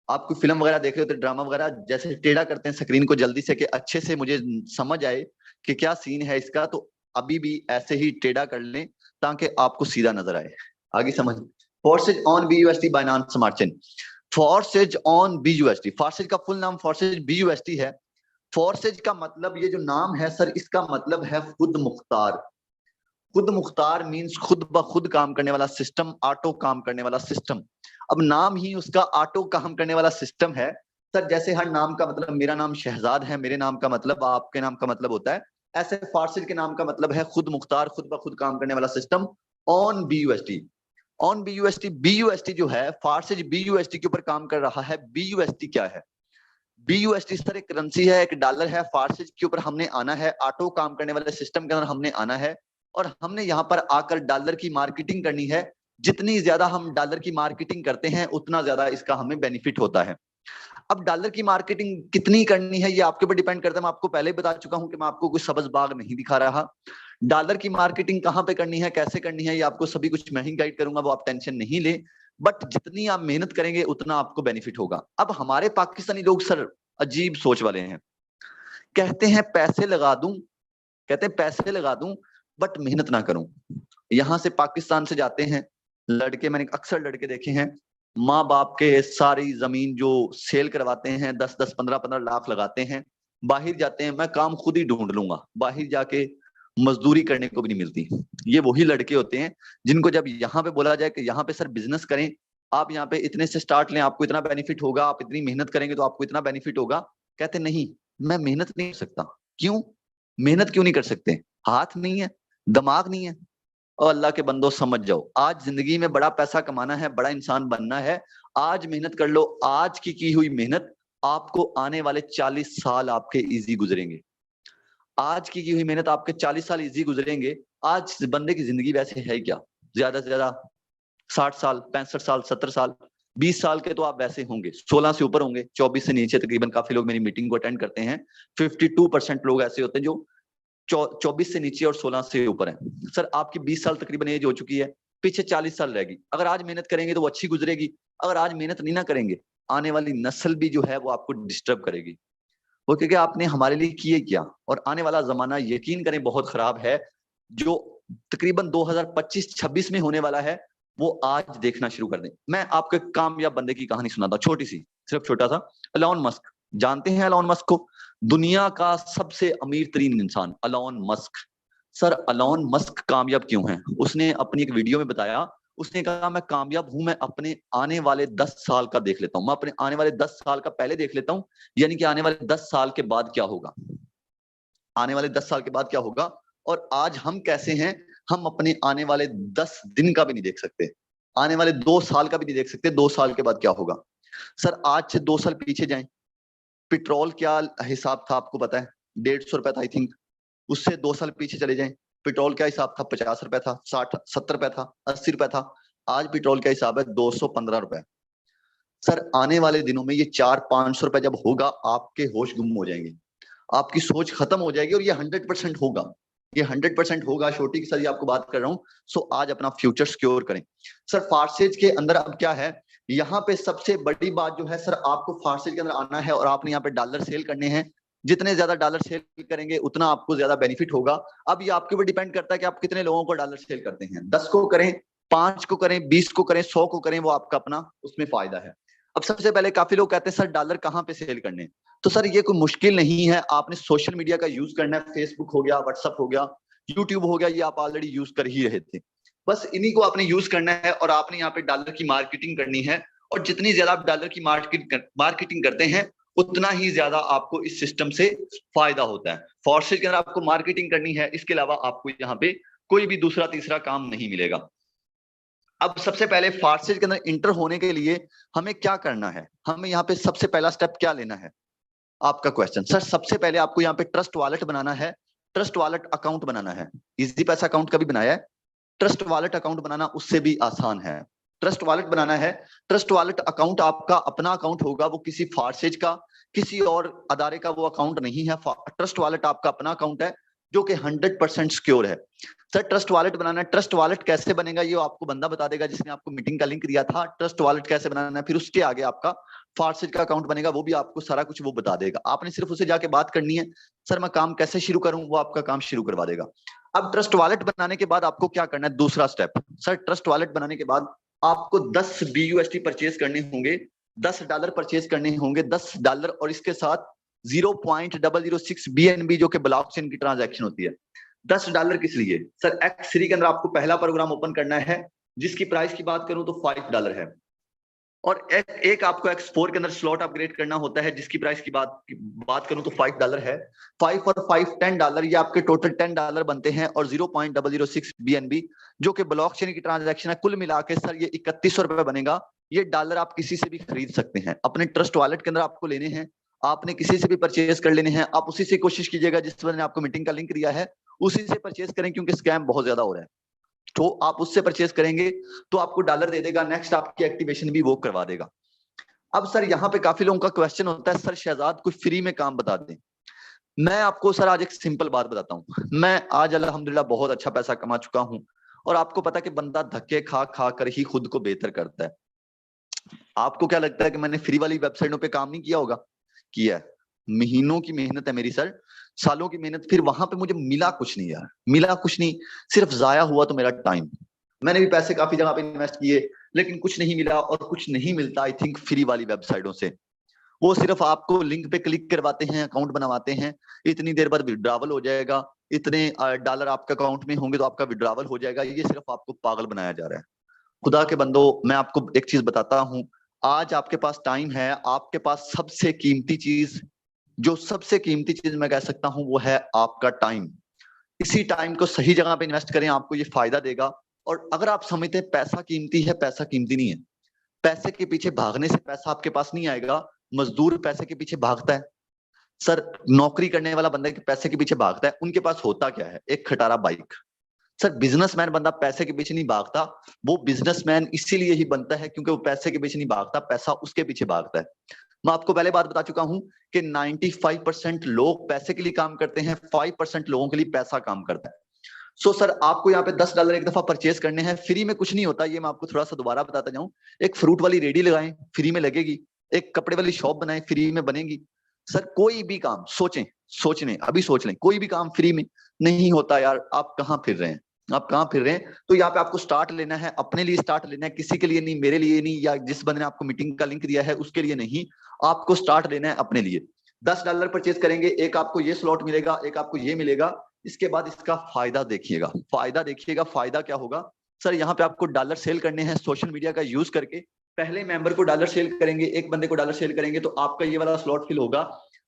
आप कोई फिल्म वगैरह देख रहे होते हैं, ड्रामा वगैरह, जैसे टेढ़ा करते हैं स्क्रीन को जल्दी से कि अच्छे से मुझे समझ आए कि क्या सीन है इसका, तो अभी भी ऐसे ही टेढ़ा कर लें ताकि आपको सीधा नजर आए। आगे समझ। Forces on BUSD Binance smart chain, forces on BUSD, फारसेज का फुल नाम फोर्सेज BUSD है। फोर्सेज का मतलब, ये जो नाम है सर, इसका मतलब है खुद मुख्तार। खुद मुख्तार मींस खुद ब खुद काम करने वाला सिस्टम, ऑटो काम करने वाला सिस्टम। अब नाम ही उसका ऑटो काम करने वाला सिस्टम है। सर जैसे हर नाम का मतलब, मेरा नाम शहजाद है, मेरे नाम का मतलब आपके नाम का मतलब होता है, ऐसे फारसेज के नाम का मतलब है खुद मुख्तार, खुद ब खुद काम करने वाला system. On BUSD, on BUSD, BUSD जो है फारसेज BUSD के ऊपर काम कर रहा है। BUSD क्या है? BUSD सर एक करेंसी है, एक डॉलर है। फारसेज के ऊपर हमने आना है, ऑटो काम करने वाले सिस्टम के अंदर हमने आना है और हमने यहाँ पर आकर डॉलर की मार्केटिंग करनी है। जितनी ज्यादा हम डॉलर की मार्केटिंग करते हैं उतना ज्यादा इसका हमें बेनिफिट होता है। अब डॉलर की मार्केटिंग कितनी करनी है ये आपके ऊपर डिपेंड करता है। मैं आपको पहले ही बता चुका हूं कि मैं आपको कुछ सब्ज बाग नहीं दिखा रहा। डॉलर की मार्केटिंग कहाँ पे करनी है, कैसे करनी है, ये आपको सभी कुछ मैं ही गाइड करूंगा, वो आप टेंशन नहीं ले। बट जितनी आप मेहनत करेंगे उतना आपको बेनिफिट होगा। अब हमारे पाकिस्तानी लोग सर अजीब सोच वाले हैं, कहते हैं पैसे लगा दूं, कहते हैं पैसे लगा दूं बट मेहनत ना करूं। यहां से पाकिस्तान से जाते हैं लड़के, मैंने अक्सर लड़के देखे हैं, माँ बाप के सारी जमीन जो सेल करवाते हैं, 10-10, 15-15 लाख लगाते हैं, बाहर जाते हैं, मैं काम खुद ही ढूंढ लूंगा, बाहर जाके मजदूरी करने को भी नहीं मिलती। ये वही लड़के होते हैं जिनको जब यहाँ पे बोला जाए कि यहाँ पे सर बिजनेस करें, आप यहाँ पे इतने से स्टार्ट लें, आपको इतना बेनिफिट होगा, आप इतनी मेहनत करेंगे तो आपको इतना बेनिफिट होगा, कहते नहीं मैं मेहनत नहीं कर सकता। क्यों मेहनत क्यों नहीं कर सकते? हाथ नहीं है, दिमाग नहीं है। और अल्लाह के बंदो समझ जाओ, आज जिंदगी में बड़ा पैसा कमाना है, बड़ा इंसान बनना है, आज मेहनत कर लो। आज की हुई मेहनत आपको आने वाले 40 साल आपके इजी गुजरेंगे। आज की हुई मेहनत आपके 40 साल इजी गुजरेंगे। आज बंदे की जिंदगी वैसे है क्या, ज्यादा से ज्यादा 60 साल, 65 साल, 70 साल, 20 साल के तो आप वैसे होंगे, 16 से ऊपर होंगे, 24 से नीचे तकरीबन। काफी लोग मेरी मीटिंग को अटेंड करते हैं, 52% लोग ऐसे होते हैं जो 24 से नीचे और 16 से ऊपर है। सर आपकी 20 साल तकरीबन एज हो चुकी है, पीछे 40 साल रहेगी। अगर आज मेहनत करेंगे तो वो अच्छी गुजरेगी, अगर आज मेहनत नहीं ना करेंगे आने वाली नस्ल भी जो है वो आपको डिस्टर्ब करेगी। वो क्योंकि आपने हमारे लिए किए क्या। और आने वाला जमाना यकीन करें बहुत खराब है, जो तकरीबन 2025-26 में होने वाला है वो आज देखना शुरू कर दें। मैं आपको एक कामयाब बंदे की कहानी सुनाता हूं, छोटी सी, सिर्फ छोटा सा। एलोन मस्क, जानते हैं एलोन मस्क को? दुनिया का सबसे अमीर तरीन इंसान Elon Musk. Sir Elon Musk कामयाब क्यों है? उसने अपनी एक वीडियो में बताया, उसने कहा मैं कामयाब हूं, मैं अपने आने वाले 10 साल का देख लेता हूं, मैं अपने आने वाले 10 साल का पहले देख लेता हूं, यानी कि आने वाले 10 साल के बाद क्या होगा, आने वाले 10 साल के बाद क्या होगा। और आज हम कैसे हैं, हम अपने आने वाले 10 दिन का भी नहीं देख सकते, आने वाले 2 साल का भी नहीं देख सकते, 2 साल के बाद क्या होगा। सर आज से 2 साल पीछे जाएं, पेट्रोल क्या हिसाब था आपको पता है, 150 रुपए था आई थिंक। उससे 2 साल पीछे चले जाएं, पेट्रोल क्या हिसाब था, 50 रुपए था, 60 70 रुपए था, 80 रुपए था। आज पेट्रोल का हिसाब है 215 रुपए। सर आने वाले दिनों में ये 400-500 रुपए जब होगा, आपके होश गुम हो जाएंगे, आपकी सोच खत्म हो जाएगी, और ये 100% होगा, ये 100% होगा। छोटी की सर ये आपको बात कर रहा हूँ। सो आज अपना फ्यूचर सिक्योर करें। सर फार्सेज के अंदर अब क्या है, यहाँ पे सबसे बड़ी बात जो है सर, आपको फार्सेज के अंदर आना है और आपने यहाँ पे डॉलर सेल करने हैं। जितने ज्यादा डॉलर सेल करेंगे उतना आपको ज्यादा बेनिफिट होगा। अब ये आपके ऊपर डिपेंड करता है कि आप कितने लोगों को डॉलर सेल करते हैं, 10 को करें, 5 को करें, 20 को करें, 100 को करें, वो आपका अपना उसमें फायदा है। अब सबसे पहले काफी लोग कहते हैं सर डॉलर कहाँ पे सेल करने, तो सर ये कोई मुश्किल नहीं है, आपने सोशल मीडिया का यूज करना है, फेसबुक हो गया, व्हाट्सएप हो गया, यूट्यूब हो गया, ये आप ऑलरेडी यूज कर ही रहे थे, बस इन्हीं को आपने यूज करना है और आपने यहाँ पे डॉलर की मार्केटिंग करनी है। और जितनी ज्यादा आप डॉलर की मार्केटिंग करते हैं उतना ही ज्यादा आपको इस सिस्टम से फायदा होता है। फॉरेक्स के अंदर आपको मार्केटिंग करनी है, इसके अलावा आपको यहाँ पे कोई भी दूसरा तीसरा काम नहीं मिलेगा। अब सबसे पहले फार्सेज के अंदर इंटर होने के लिए हमें क्या करना है, हमें यहाँ पे सबसे पहला स्टेप क्या लेना है, आपका क्वेश्चन। सर सबसे पहले आपको यहाँ पे ट्रस्ट वॉलेट बनाना है, ट्रस्ट वॉलेट अकाउंट बनाना है। इजी पैसा अकाउंट कभी बनाया है? ट्रस्ट वॉलेट अकाउंट बनाना उससे भी आसान है। ट्रस्ट वॉलेट बनाना है, ट्रस्ट वॉलेट अकाउंट आपका अपना अकाउंट होगा, वो किसी फार्सेज का, किसी और अदारे का वो अकाउंट नहीं है। ट्रस्ट वॉलेट आपका अपना अकाउंट है जो कि 100% सिक्योर है। सर ट्रस्ट वॉलेट बनाना है, ट्रस्ट वॉलेट कैसे बनेगा ये आपको बंदा बता देगा जिसने आपको मीटिंग का लिंक दिया था। ट्रस्ट वॉलेट कैसे बनाना है, फिर उसके आगे आपका फार्सेज का अकाउंट बनेगा, वो भी आपको सारा कुछ वो बता देगा। आपने सिर्फ उसे जाके बात करनी है, सर मैं काम कैसे शुरू करूं, वो आपका काम शुरू करवा देगा। अब ट्रस्ट वॉलेट बनाने के बाद आपको क्या करना है, दूसरा स्टेप। सर ट्रस्ट वॉलेट बनाने के बाद आपको 10 BUSD परचेज करने होंगे, $10 परचेज करने होंगे, $10 और इसके साथ 0.006 BNB जो कि ब्लॉकचेन की ट्रांजैक्शन होती है। $10 किस लिए? सर X3 के अंदर आपको पहला प्रोग्राम ओपन करना है जिसकी प्राइस की बात करूं तो $5 है, और एक आपको X4 के अंदर स्लॉट अपग्रेड करना होता है जिसकी प्राइस की बात करूं तो $5 है। 5 और 5 $10, ये आपके टोटल $10 बनते हैं, और 0.006 BNB जो कि ब्लॉकचेन की ट्रांजैक्शन है। कुल मिला के सर ये 3100 रुपए बनेगा। ये डॉलर आप किसी से भी खरीद सकते हैं, अपने ट्रस्ट वॉलेट के अंदर आपको लेने हैं, आपने किसी से भी परचेज कर लेने हैं। आप उसी से कोशिश कीजिएगा जिस बंदे ने आपको मीटिंग का लिंक दिया है, उसी से परचेज करें क्योंकि स्कैम बहुत ज्यादा हो रहा है। तो आप उससे परचेज करेंगे तो आपको डॉलर दे देगा, नेक्स्ट आपकी एक्टिवेशन भी वो करवा देगा। अब सर यहाँ पे काफी लोगों का क्वेश्चन होता है, सर शहजाद कोई फ्री में काम बता दें। मैं आपको सर आज एक सिंपल बात बताता हूँ, मैं आज अल्हम्दुलिल्लाह बहुत अच्छा पैसा कमा चुका हूँ, और आपको पता है कि बंदा धक्के खा खा कर ही खुद को बेहतर करता है। आपको क्या लगता है कि मैंने फ्री वाली वेबसाइटों पे काम नहीं किया होगा? किया है, महीनों की मेहनत है मेरी सर, सालों की मेहनत, फिर वहां पे मुझे मिला कुछ नहीं यार, मिला कुछ नहीं, सिर्फ जाया हुआ तो मेरा टाइम। मैंने भी पैसे काफी जगह पे इन्वेस्ट किए लेकिन कुछ नहीं मिला, और कुछ नहीं मिलता आई थिंक फ्री वाली वेबसाइटों से। वो सिर्फ आपको लिंक पे क्लिक करवाते हैं, अकाउंट बनवाते हैं, इतनी देर बाद विड्रॉवल हो जाएगा, इतने डॉलर आपके अकाउंट में होंगे तो आपका विड्रॉवल हो जाएगा। ये सिर्फ आपको पागल बनाया जा रहा है। खुदा के बंदो मैं आपको एक चीज बताता हूँ, आज आपके पास टाइम है, आपके पास सबसे कीमती चीज, जो सबसे कीमती चीज मैं कह सकता हूं वो है आपका टाइम। इसी टाइम को सही जगह पे इन्वेस्ट करें, आपको ये फायदा देगा। और अगर आप समझते हैं पैसा कीमती है, पैसा कीमती नहीं है, पैसे के पीछे भागने से पैसा आपके पास नहीं आएगा। मजदूर पैसे के पीछे भागता है सर, नौकरी करने वाला बंदा पैसे के पीछे भागता है, उनके पास होता क्या है, एक खटारा बाइक। सर बिजनेसमैन बंदा पैसे के पीछे नहीं भागता, वो बिजनेसमैन इसीलिए ही बनता है क्योंकि वो पैसे के पीछे नहीं भागता, पैसा उसके पीछे भागता है। मैं आपको पहले बात बता चुका हूं कि 95% लोग पैसे के लिए काम करते हैं, 5% लोगों के लिए पैसा काम करता है। सो सर आपको यहाँ पे $10 एक दफा परचेज करने हैं, फ्री में कुछ नहीं होता, ये मैं आपको थोड़ा सा दोबारा बताता जाऊं। एक फ्रूट वाली रेडी लगाएं, फ्री में लगेगी। एक कपड़े वाली शॉप बनाएं, फ्री में बनेगी। सर कोई भी काम सोचने अभी सोच लें, कोई भी काम फ्री में नहीं होता यार। आप कहाँ फिर रहे हैं, आप कहाँ फिर रहे हैं? तो यहाँ पे आपको स्टार्ट लेना है, अपने लिए स्टार्ट लेना है, किसी के लिए नहीं, मेरे लिए नहीं, या जिस बंदे ने आपको मीटिंग का लिंक दिया है उसके लिए नहीं, आपको स्टार्ट लेना है अपने लिए। $10 परचेज करेंगे, एक आपको ये स्लॉट मिलेगा, एक आपको ये मिलेगा। इसके बाद इसका फायदा देखिएगा, फायदा क्या होगा। सर यहाँ पे आपको डॉलर सेल करने हैं सोशल मीडिया का यूज करके। पहले मेंबर को डॉलर सेल करेंगे, एक बंदे को डॉलर सेल करेंगे तो आपका ये वाला स्लॉट फिल होगा,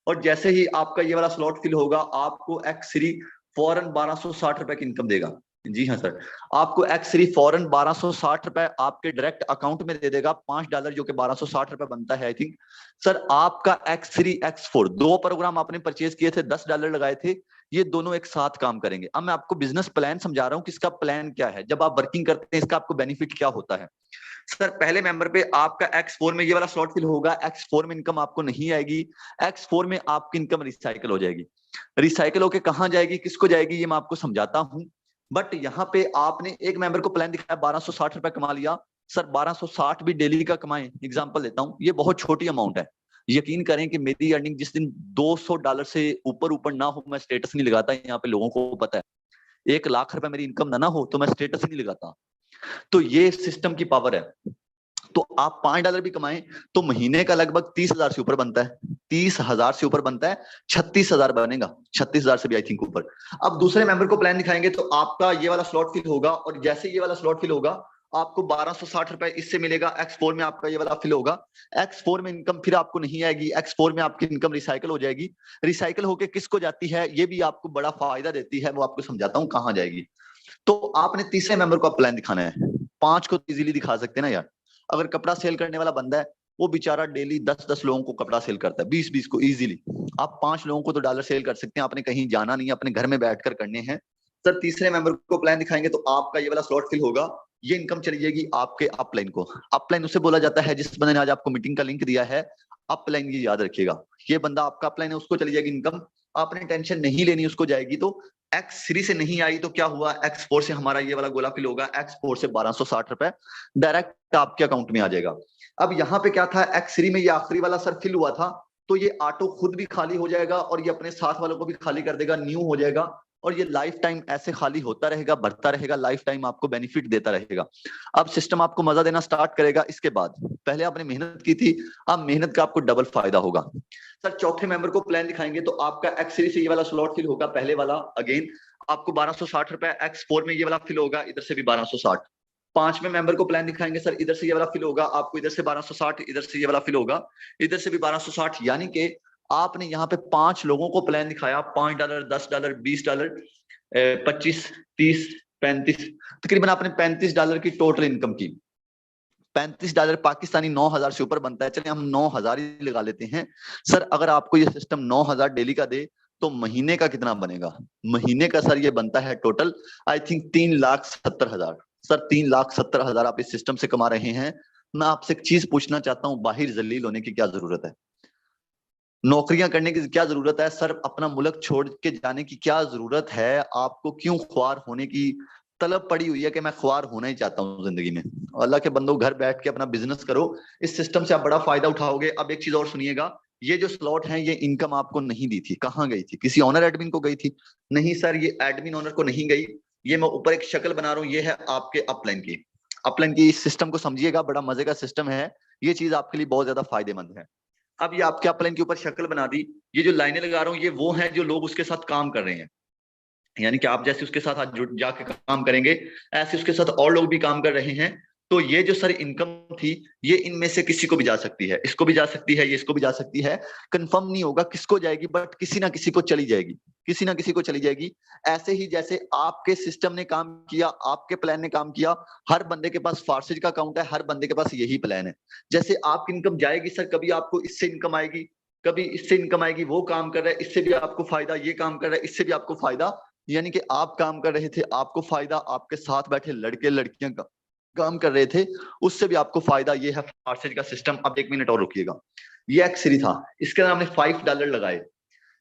और जैसे ही आपका ये वाला स्लॉट फिल होगा आपको X3 फौरन 1260 रुपए की इनकम देगा। जी हाँ सर, आपको X3 फौरन 1260 रुपए आपके डायरेक्ट अकाउंट में दे देगा, $5 जो कि 1260 रुपए बनता है आई थिंक। सर आपका X3 X4 दो प्रोग्राम आपने परचेज किए थे, $10 लगाए थे, ये दोनों एक साथ काम करेंगे। अब मैं आपको बिजनेस प्लान समझा रहा हूँ कि इसका प्लान क्या है, जब आप वर्किंग करते हैं इसका आपको बेनिफिट क्या होता है। सर पहले मेंबर पे आपका X4 में ये वाला स्लॉट फिल होगा, X4 में इनकम आपको नहीं आएगी, X4 में आपकी इनकम रिसाइकल हो जाएगी। रिसाइकल होके कहां जाएगी, किसको जाएगी, ये मैं आपको समझाता हूं। बट यहाँ पे आपने एक मेंबर को प्लान दिखाया, 1260 रुपए कमा लिया। सर 1260 भी डेली का कमाएं, एग्जांपल देता हूं, ये बहुत छोटी अमाउंट है। यकीन करें कि मेरी अर्निंग जिस दिन $200 से ऊपर ऊपर ना हो, मैं स्टेटस नहीं लगाता, यहाँ पे लोगों को पता है। 1 लाख रुपए मेरी इनकम ना हो तो मैं स्टेटस नहीं लगाता। तो ये सिस्टम की पावर है। तो आप $5 भी कमाएं तो महीने का लगभग 30,000 से ऊपर बनता है, 30,000 से ऊपर बनता है, 36,000 बनेगा, 36,000 से भी आई थिंक ऊपर। अब दूसरे मेंबर को प्लान दिखाएंगे तो आपका ये वाला स्लॉट फिल होगा, और जैसे ये वाला स्लॉट फिल होगा आपको 1260 रुपए इससे मिलेगा। X4 में आपका ये वाला फिल होगा, X4 में इनकम फिर आपको नहीं आएगी, X4 में आपकी इनकम रिसाइकल हो जाएगी। रिसाइकल होके किसको जाती है, ये भी आपको बड़ा फायदा देती है, वो आपको समझाता हूँ कहां जाएगी। तो आपने तीसरे मेंबर को प्लान दिखाना है, 5 को इजीली दिखा सकते हैं ना यार। अगर कपड़ा सेल करने वाला बंदा है, वो बेचारा डेली 10-10 लोगों को कपड़ा सेल करता है, 20-20 को इजीली। आप 5 लोगों को तो डॉलर सेल कर सकते हैं, आपने कहीं जाना नहीं, अपने घर में बैठकर करने हैं। सर तीसरे मेंबर को प्लान दिखाएंगे तो आपका ये वाला स्लॉट फिल होगा, ये इनकम चली जाएगी आपके अपलाइन को। अपलाइन उसे बोला जाता है जिस बंदे ने आज आपको मीटिंग का लिंक दिया है, अपलाइन, ये याद रखिएगा। ये बंदा आपका अपलाइन है, उसको चली जाएगी इनकम, आपने टेंशन नहीं लेनी, उसको जाएगी। तो X3 से नहीं आई तो क्या हुआ, X4 से हमारा ये वाला गोला फिल होगा, X4 से 1260 रुपए डायरेक्ट आपके अकाउंट में आ जाएगा। अब यहाँ पे क्या था, X3 में ये आखिरी वाला सर फिल हुआ था, तो ये ऑटो खुद भी खाली हो जाएगा और ये अपने साथ वालों को भी खाली कर देगा, न्यू हो जाएगा, और ये लाइफ टाइम ऐसे खाली होता रहेगा, बढ़ता रहेगा, लाइफ टाइम आपको बेनिफिट देता रहेगा। अब सिस्टम आपको मजा देना स्टार्ट करेगा इसके बाद। पहले आपने मेहनत की थी, अब मेहनत का आपको डबल फायदा होगा। सर चौथे मेंबर को प्लान दिखाएंगे तो आपका X3 से ये वाला स्लॉट फिल होगा, पहले वाला अगेन आपको 1260 रुपए, X4 में ये वाला फिल होगा, इधर से भी 1260। पांचवें मेंबर को प्लान दिखाएंगे, सर इधर से ये वाला फिल होगा आपको, इधर से 1260, इधर से ये वाला फिल होगा, इधर से भी 1260। यानी कि आपने यहाँ पे 5 लोगों को प्लान दिखाया, $5, $10, $20, 25, 30, 35, तकरीबन आपने $35 की टोटल इनकम की। $35 पाकिस्तानी 9,000 से ऊपर बनता है, चलिए हम 9,000 ही लगा लेते हैं। सर अगर आपको ये सिस्टम 9,000 डेली का दे तो महीने का कितना बनेगा, महीने का सर ये बनता है टोटल आई थिंक 3,70,000। सर 3,70,000 आप इस सिस्टम से कमा रहे हैं। मैं आपसे एक चीज पूछना चाहता हूँ, बाहर जलील होने की क्या जरूरत है, नौकरियां करने की क्या जरूरत है, सर अपना मुल्क छोड़ के जाने की क्या जरूरत है, आपको क्यों ख्वार होने की तलब पड़ी हुई है कि मैं ख्वार होना ही चाहता हूँ जिंदगी में। अल्लाह के बंदो घर बैठ के अपना बिजनेस करो, इस सिस्टम से आप बड़ा फायदा उठाओगे। अब एक चीज और सुनिएगा, ये जो स्लॉट है ये इनकम आपको नहीं दी थी, कहाँ गई थी, किसी ऑनर एडमिन को गई थी? नहीं सर, ये एडमिन ऑनर को नहीं गई, ये मैं ऊपर एक शक्ल बना रहा हूँ, ये है आपके अपलाइन की। अपलाइन की इस सिस्टम को समझिएगा, बड़ा मजे का सिस्टम है, ये चीज आपके लिए बहुत ज्यादा फायदेमंद है। अब ये आपके अपलाइन के ऊपर शक्ल बना दी, ये जो लाइनें लगा रहा हूँ ये वो है जो लोग उसके साथ काम कर रहे हैं, यानी कि आप जैसे उसके साथ आज जुड़ जाके काम करेंगे ऐसे उसके साथ और लोग भी काम कर रहे हैं। तो ये जो सर इनकम थी ये इनमें से किसी को भी जा सकती है, इसको भी जा सकती है, ये इसको भी जा सकती है, कंफर्म नहीं होगा किसको जाएगी, बट किसी ना किसी को चली जाएगी, किसी ना किसी को चली जाएगी। ऐसे ही जैसे आपके सिस्टम ने काम किया, आपके प्लान ने काम किया, हर बंदे के पास फार्सेज का अकाउंट है, हर बंदे के पास यही प्लान है। जैसे आपकी इनकम जाएगी सर, कभी आपको इससे इनकम आएगी, कभी इससे इनकम आएगी, वो काम कर रहा है इससे भी आपको फायदा, ये काम कर रहा है इससे भी आपको फायदा, यानी कि आप काम कर रहे थे आपको फायदा, आपके साथ बैठे लड़के लड़कियां काम कर रहे थे उससे भी आपको फायदा। ये है फार्सेज का सिस्टम। अब 1 मिनट और रुकिएगा, ये X3 था, इसके अंदर हमने $5 लगाए,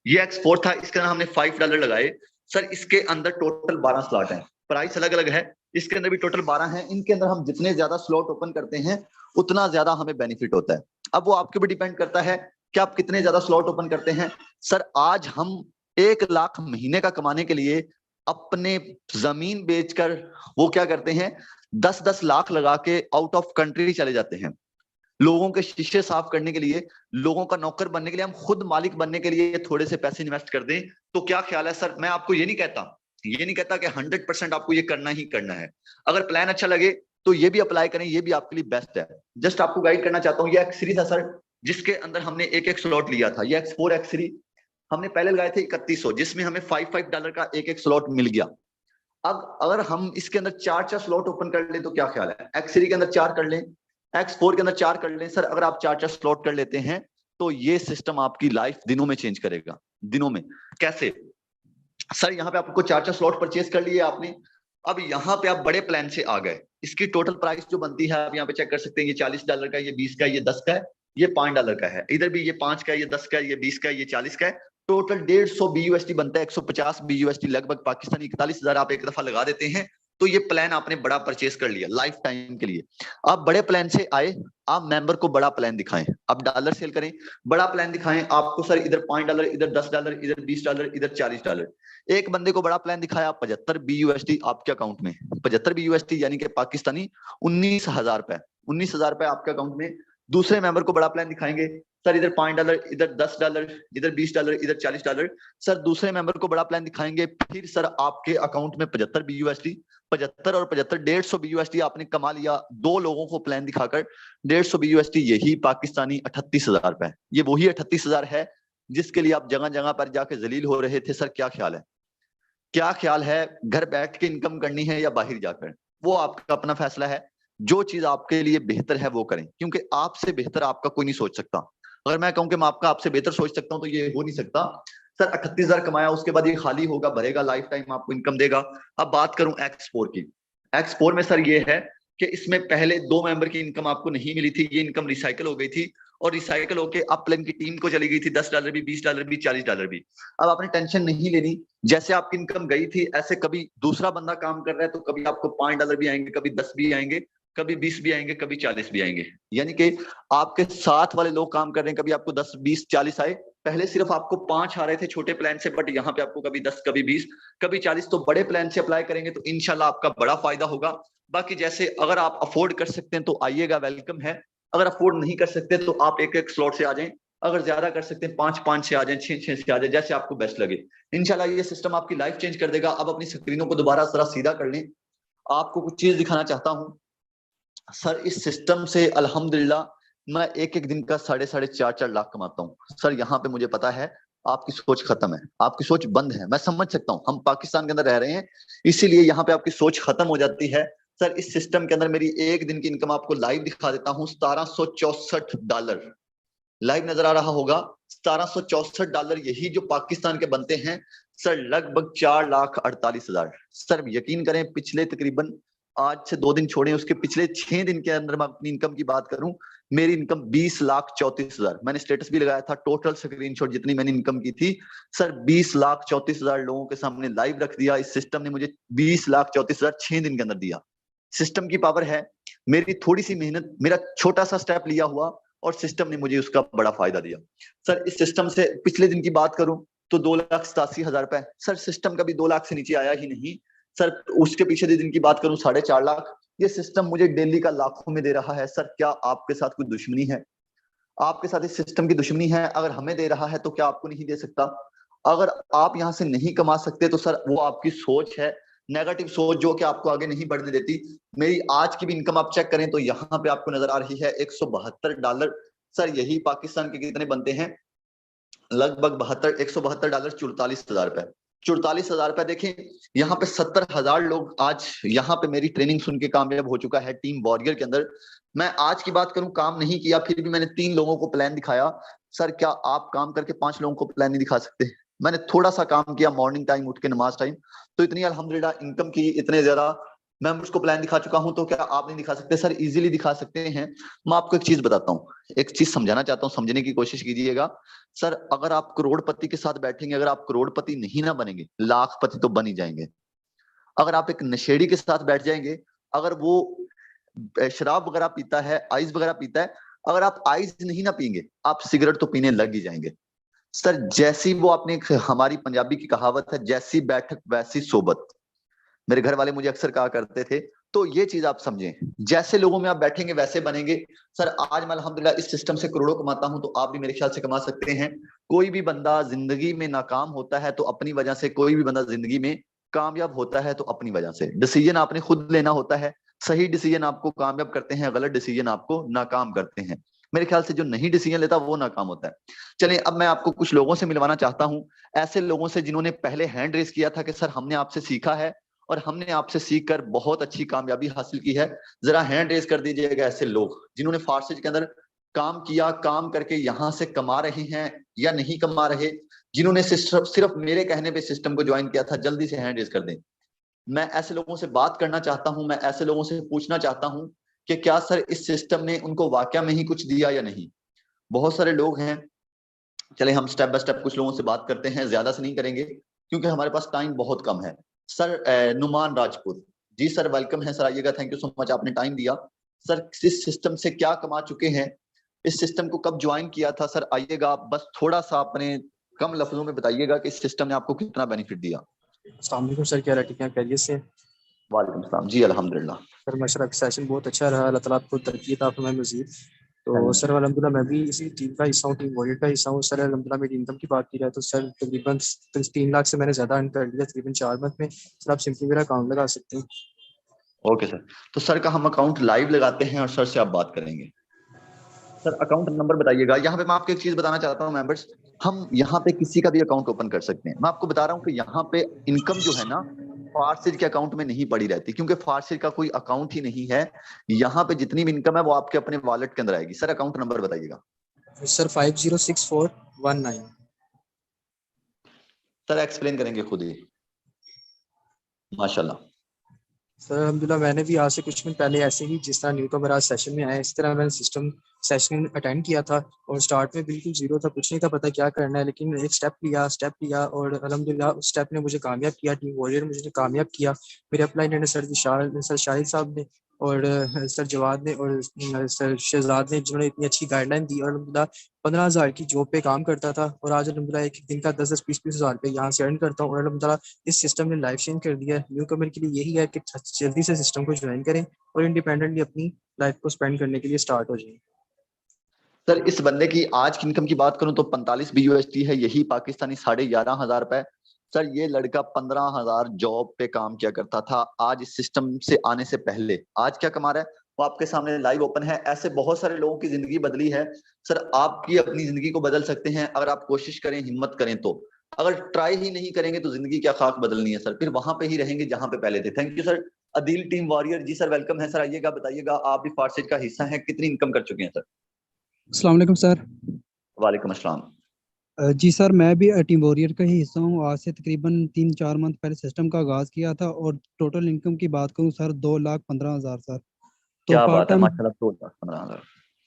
ये X4 था, इसके अंदर हमने $5 लगाए। सर इसके अंदर टोटल 12 स्लॉट हैं, प्राइस अलग अलग है, इसके अंदर भी टोटल 12 हैं। इनके अंदर हम जितने ज्यादा स्लॉट ओपन करते हैं उतना ज्यादा हमें बेनिफिट होता है। अब वो आपके ऊपर डिपेंड करता है कि आप कितने ज्यादा स्लॉट ओपन करते हैं। सर आज हम 1 लाख महीने का कमाने के लिए अपने जमीन बेचकर वो क्या करते हैं, 10-10 लाख लगा के आउट ऑफ कंट्री चले जाते हैं, लोगों के शीशे साफ करने के लिए, लोगों का नौकर बनने के लिए, हम खुद मालिक बनने के लिए थोड़े से पैसे इन्वेस्ट कर दें। तो क्या ख्याल है सर? मैं आपको ये नहीं कहता कि 100% आपको ये करना ही करना है। अगर प्लान अच्छा लगे तो ये भी अप्लाई करें, ये भी आपके लिए बेस्ट है। जस्ट आपको गाइड करना चाहता हूँ। ये X3 था सर, जिसके अंदर हमने एक एक स्लॉट लिया था। ये X4 X3 हमने पहले लगाए थे 3100, जिसमें हमें $5 का एक एक स्लॉट मिल गया। अब अगर हम इसके अंदर 4 स्लॉट ओपन कर ले तो क्या ख्याल है? X3 के अंदर 4 कर लें, X4 के अंदर 4 कर लें। सर अगर आप 4 स्लॉट कर लेते हैं तो ये सिस्टम आपकी लाइफ दिनों में चेंज करेगा। दिनों में कैसे? सर यहाँ पे आपको 4 स्लॉट परचेज कर लिए आपने, अब यहाँ पे आप बड़े प्लान से आ गए। इसकी टोटल प्राइस जो बनती है आप यहाँ पे चेक कर सकते हैं, ये $40 का, ये 20 का, ये 10 का है, ये $5 का है। इधर भी ये 5 का है, ये 10 का है, ये 20 का है, ये 40 का है। टोटल 150 BUSD बनता है, 150 BUSD लगभग पाकिस्तानी 41,000 आप एक दफा लगा देते हैं तो ये प्लान आपने बड़ा परचेज कर लिया लाइफ टाइम के लिए। आप बड़े प्लान से आए, आप मेंबर को बड़ा प्लान दिखाएं, आप डॉलर सेल करें, बड़ा प्लान दिखाएं आपको। सर इधर $5, इधर $10, इधर $20, इधर $40। एक बंदे को बड़ा प्लान दिखाया, 75 BUSD आपके अकाउंट में, 75 BUSD यानी कि पाकिस्तानी 19,000 रुपए, 19,000 रुपए आपके अकाउंट में। दूसरे मेंबर को बड़ा प्लान दिखाएंगे, सर इधर $5, इधर $10, इधर $20, इधर $40। सर दूसरे मेंबर को बड़ा प्लान दिखाएंगे, फिर सर आपके अकाउंट में 75 BUSD, 75 और 75 150 BUSD आपने कमा लिया। दो लोगों को प्लान दिखाकर 150 BUSD, यही पाकिस्तानी 38,000 रुपए। ये वही 38,000 है जिसके लिए आप जगह जगह पर जाके जलील हो रहे थे। सर क्या ख्याल है? क्या ख्याल है? घर बैठ के इनकम करनी है या बाहर जाकर? वो आपका अपना फैसला है। जो चीज आपके लिए बेहतर है वो करें, क्योंकि आपसे बेहतर आपका कोई नहीं सोच सकता। अगर मैं कहूं कि मैं आपसे बेहतर सोच सकता हूं तो ये हो नहीं सकता। सर 38,000 कमाया, उसके बाद ये खाली होगा, भरेगा, लाइफ टाइम आपको इनकम देगा। अब बात करूं X4 की। X4 में सर ये है कि इसमें पहले 2 मेंबर की इनकम आपको नहीं मिली थी, ये इनकम रिसाइकल हो गई थी और रिसाइकल होके अप प्लान की टीम को चली गई थी। $10 भी, $20 भी, $40 भी। अब आपने टेंशन नहीं लेनी, जैसे आपकी इनकम गई थी ऐसे कभी दूसरा बंदा काम कर रहा है तो कभी आपको $5 भी आएंगे, कभी 10 भी आएंगे, कभी 20 भी आएंगे, कभी 40 भी आएंगे। यानी कि आपके साथ वाले लोग काम कर रहे हैं, कभी आपको 10, 20, 40 आए। पहले सिर्फ आपको 5 आ रहे थे छोटे प्लान से, बट यहाँ पे आपको कभी 10, कभी 20, कभी 40। तो बड़े प्लान से अप्लाई करेंगे तो इंशाल्लाह आपका बड़ा फायदा होगा। बाकी जैसे अगर आप अफोर्ड कर सकते हैं तो आइएगा, वेलकम है। अगर अफोर्ड नहीं कर सकते तो आप एक एक स्लॉट से आ जाएं। अगर ज्यादा कर सकते हैं 5-5 से आ जाएं, 6-6 से आ जाएं, जैसे आपको बेस्ट लगे। इंशाल्लाह ये सिस्टम आपकी लाइफ चेंज कर देगा। अब अपनी स्क्रीनों को दोबारा जरा सीधा कर लें, आपको कुछ चीज दिखाना चाहता हूं। सर इस सिस्टम से अल्हम्दुलिल्लाह मैं एक एक दिन का 4.5 लाख कमाता हूँ। सर यहाँ पे मुझे पता है आपकी सोच खत्म है, आपकी सोच बंद है, मैं समझ सकता हूँ। हम पाकिस्तान के अंदर रह रहे हैं, इसीलिए यहाँ पे आपकी सोच खत्म हो जाती है। सर इस सिस्टम के अंदर मेरी एक दिन की इनकम आपको लाइव दिखा देता हूँ, $1764 लाइव नजर आ रहा होगा। $1764 यही जो पाकिस्तान के बनते हैं सर लगभग 4,48,000। सर यकीन करें, पिछले तकरीबन आज से 2 दिन छोड़े, उसके पिछले 6 दिन के अंदर मैं अपनी इनकम की बात करूं, मेरी इनकम 20,34,000। मैंने स्टेटस भी लगाया था, टोटल स्क्रीनशॉट जितनी मैंने इनकम की थी सर 20,34,000 लोगों के सामने लाइव रख दिया। इस सिस्टम ने मुझे 20,34,000 6 दिन के अंदर दिया। सिस्टम की पावर है, मेरी थोड़ी सी मेहनत, मेरा छोटा सा स्टेप लिया हुआ और सिस्टम ने मुझे उसका बड़ा फायदा दिया। सर इस सिस्टम से पिछले दिन की बात करूं तो 2,87,000 रुपए। सर सिस्टम कभी 2 लाख से नीचे आया ही नहीं। सर उसके पीछे दिन की बात करूं 4.5 लाख। ये सिस्टम मुझे डेली का लाखों में दे रहा है। सर क्या आपके साथ कोई दुश्मनी है? आपके साथ इस सिस्टम की दुश्मनी है? अगर हमें दे रहा है तो क्या आपको नहीं दे सकता? अगर आप यहां से नहीं कमा सकते तो सर वो आपकी सोच है, नेगेटिव सोच, जो कि आपको आगे नहीं बढ़ने देती। मेरी आज की भी इनकम आप चेक करें तो यहाँ पे आपको नजर आ रही है $172। सर यही पाकिस्तान के कितने बनते हैं? लगभग $172, $44,000 रुपए। 44,000 रुपए देखें, यहाँ पे 70,000 लोग आज यहाँ पे मेरी ट्रेनिंग सुन के कामयाब हो चुका है टीम वॉरियर के अंदर। मैं आज की बात करूं, काम नहीं किया, फिर भी मैंने 3 लोगों को प्लान दिखाया। सर क्या आप काम करके 5 लोगों को प्लान नहीं दिखा सकते? मैंने थोड़ा सा काम किया मॉर्निंग टाइम उठ के नमाज टाइम, तो इतनी अल्हम्दुलिल्लाह इनकम की, इतने ज्यादा मेंबर्स को प्लान दिखा चुका हूं। तो क्या आप नहीं दिखा सकते? सर इजीली दिखा सकते हैं। मैं आपको एक चीज बताता हूँ, एक चीज समझाना चाहता हूँ, समझने की कोशिश कीजिएगा। सर अगर आप करोड़पति के साथ बैठेंगे, अगर आप करोड़पति नहीं ना बनेंगे, लाखपति तो बन ही जाएंगे। अगर आप एक नशेड़ी के साथ बैठ जाएंगे, अगर वो शराब वगैरह पीता है, आइस वगैरह पीता है, अगर आप आइस नहीं ना पियेंगे, आप सिगरेट तो पीने लग ही जाएंगे। सर जैसी वो अपनी हमारी पंजाबी की कहावत है, जैसी बैठक वैसी सोबत। मेरे घर वाले मुझे अक्सर कहा करते थे। तो ये चीज आप समझें, जैसे लोगों में आप बैठेंगे वैसे बनेंगे। सर आज मैं अल्हम्दुलिल्लाह इस सिस्टम से करोड़ों कमाता हूं, तो आप भी मेरे ख्याल से कमा सकते हैं। कोई भी बंदा जिंदगी में नाकाम होता है तो अपनी वजह से, कोई भी बंदा जिंदगी में कामयाब होता है तो अपनी वजह से। डिसीजन आपने खुद लेना होता है। सही डिसीजन आपको कामयाब करते हैं, गलत डिसीजन आपको नाकाम करते हैं। मेरे ख्याल से जो नहीं डिसीजन लेता वो नाकाम होता है। चलिए अब मैं आपको कुछ लोगों से मिलवाना चाहता हूं, ऐसे लोगों से जिन्होंने पहले हैंड रेस किया था कि सर हमने आपसे सीखा है और हमने आपसे सीखकर बहुत अच्छी कामयाबी हासिल की है। जरा हैंड रेज कर दीजिएगा ऐसे लोग जिन्होंने फार्सेज के अंदर काम किया, काम करके यहां से कमा रहे हैं या नहीं कमा रहे, जिन्होंने सिर्फ मेरे कहने पे सिस्टम को ज्वाइन किया था, जल्दी से हैंड रेज कर दें। मैं ऐसे लोगों से बात करना चाहता हूं, मैं ऐसे लोगों से पूछना चाहता हूं कि क्या सर इस सिस्टम ने उनको वाकया में ही कुछ दिया या नहीं। बहुत सारे लोग हैं, चले हम स्टेप बाय स्टेप कुछ लोगों से बात करते हैं, ज्यादा से नहीं करेंगे क्योंकि हमारे पास टाइम बहुत कम है। Sir Numan Rajput ji, sir welcome है सर, आइएगा, थैंक यू सो मच, आपने टाइम दिया। सर इस सिस्टम से क्या कमा चुके हैं, इस सिस्टम को कब ज्वाइन किया था, सर आइएगा, आप बस थोड़ा सा अपने कम लफ्जों में बताइएगा कि इस सिस्टम ने आपको कितना बेनिफिट दिया। अस्सलाम वालेकुम सर, क्या ठीक है, खैरियत से? वालेकुम सलाम जी, अल्हम्दुलिल्लाह। सर माशाल्लाह सेशन बहुत अच्छा रहा, अल्लाह ताला आपको तरक्की अता फरमाए मज़ीद। तो Thank सर अल्हम्दुलिल्लाह मैं भी इसी टीम का हिस्सा हूँ, टीम वॉरियर का हिस्सा हूँ। सर अल्हम्दुलिल्लाह मेरी इनकम की बात की जाए तो सर तकरीबन 3 लाख से मैंने ज़्यादा अर्न कर लिया तकरीबन 4 मंथ में। सर आप सिंपली मेरा अकाउंट लगा सकते हैं। ओके सर, तो सर का हम अकाउंट लाइव लगाते हैं और सर से आप बात करेंगे। सर अकाउंट नंबर बताइएगा। यहाँ पे मैं आपको एक चीज बताना चाहता हूँ मेंबर्स, हम यहाँ पे किसी का भी अकाउंट ओपन कर सकते हैं। मैं आपको बता रहा हूँ कि यहाँ पे इनकम जो है ना फार्सिज के अकाउंट में नहीं पड़ी रहती, क्योंकि फार्सिज का कोई अकाउंट ही नहीं है। यहाँ पे जितनी भी इनकम है वो आपके अपने वॉलेट के अंदर आएगी। सर अकाउंट नंबर बताइएगा। सर 506419। सर एक्सप्लेन करेंगे खुद ही, माशाल्लाह। सर अल्हम्दुलिल्लाह मैंने भी आज से कुछ मिनट पहले ऐसे ही जिस तरह न्यू कमर आज सेशन में आया इस तरह मैंने सिस्टम सेशन अटेंड किया था। और स्टार्ट में बिल्कुल जीरो था, कुछ नहीं था पता क्या करना है, लेकिन एक स्टेप लिया और अल्हम्दुलिल्लाह उस स्टेप ने मुझे कामयाब किया, टीम वॉरियर मुझे कामयाब किया। मेरे अपलाइन ने सर शाहिद साहब ने और सर जवाद ने और सर शहजाद ने, जिन्होंने इतनी अच्छी गाइडलाइन दी। और अल्हम्दुलिल्लाह 15,000 की जॉब पे काम करता था और आज अल्हम्दुलिल्लाह एक दिन का 10-10 20-20 हज़ार रुपये यहाँ से अर्न करता हूँ। और अल्हम्दुलिल्लाह इस सिस्टम ने लाइफ चेंज कर दिया है। न्यू कमर के लिए यही है कि जल्दी से सिस्टम को ज्वाइन करें और इंडिपेंडेंटली अपनी लाइफ को स्पेंड करने के लिए स्टार्ट हो जाए। सर इस बंदे की आज की इनकम की बात करूं तो 45 BUSD है, यही पाकिस्तानी 11,500 रुपए। सर ये लड़का 15,000 जॉब पे काम किया करता था, आज इस सिस्टम से आने से पहले आज क्या कमा रहा है वो आपके सामने लाइव ओपन है। ऐसे बहुत सारे लोगों की जिंदगी बदली है। सर आपकी अपनी जिंदगी को बदल सकते हैं अगर आप कोशिश करें, हिम्मत करें तो। अगर ट्राई ही नहीं करेंगे तो जिंदगी क्या खाक बदलनी है सर, फिर वहां पे ही रहेंगे जहां पे पहले थे। Thank you sir. Adeel team warrior ji, sir welcome है सर, आइएगा, बताइएगा आप भी फार्सेज का हिस्सा हैं, कितनी इनकम कर चुके हैं सर। अस्सलाम वालेकुम सर। वालेकुम अस्सलाम। जी सर, मैं भी टीम वॉरियर का ही हिस्सा हूँ। आज से तकरीबन 3-4 मंथ पहले सिस्टम का आगाज़ किया था और टोटल इनकम की बात करूँ सर 2,15,000 सर। तो क्या पार्ट बात है, टाइम, माशाल्लाह, 2,15,000।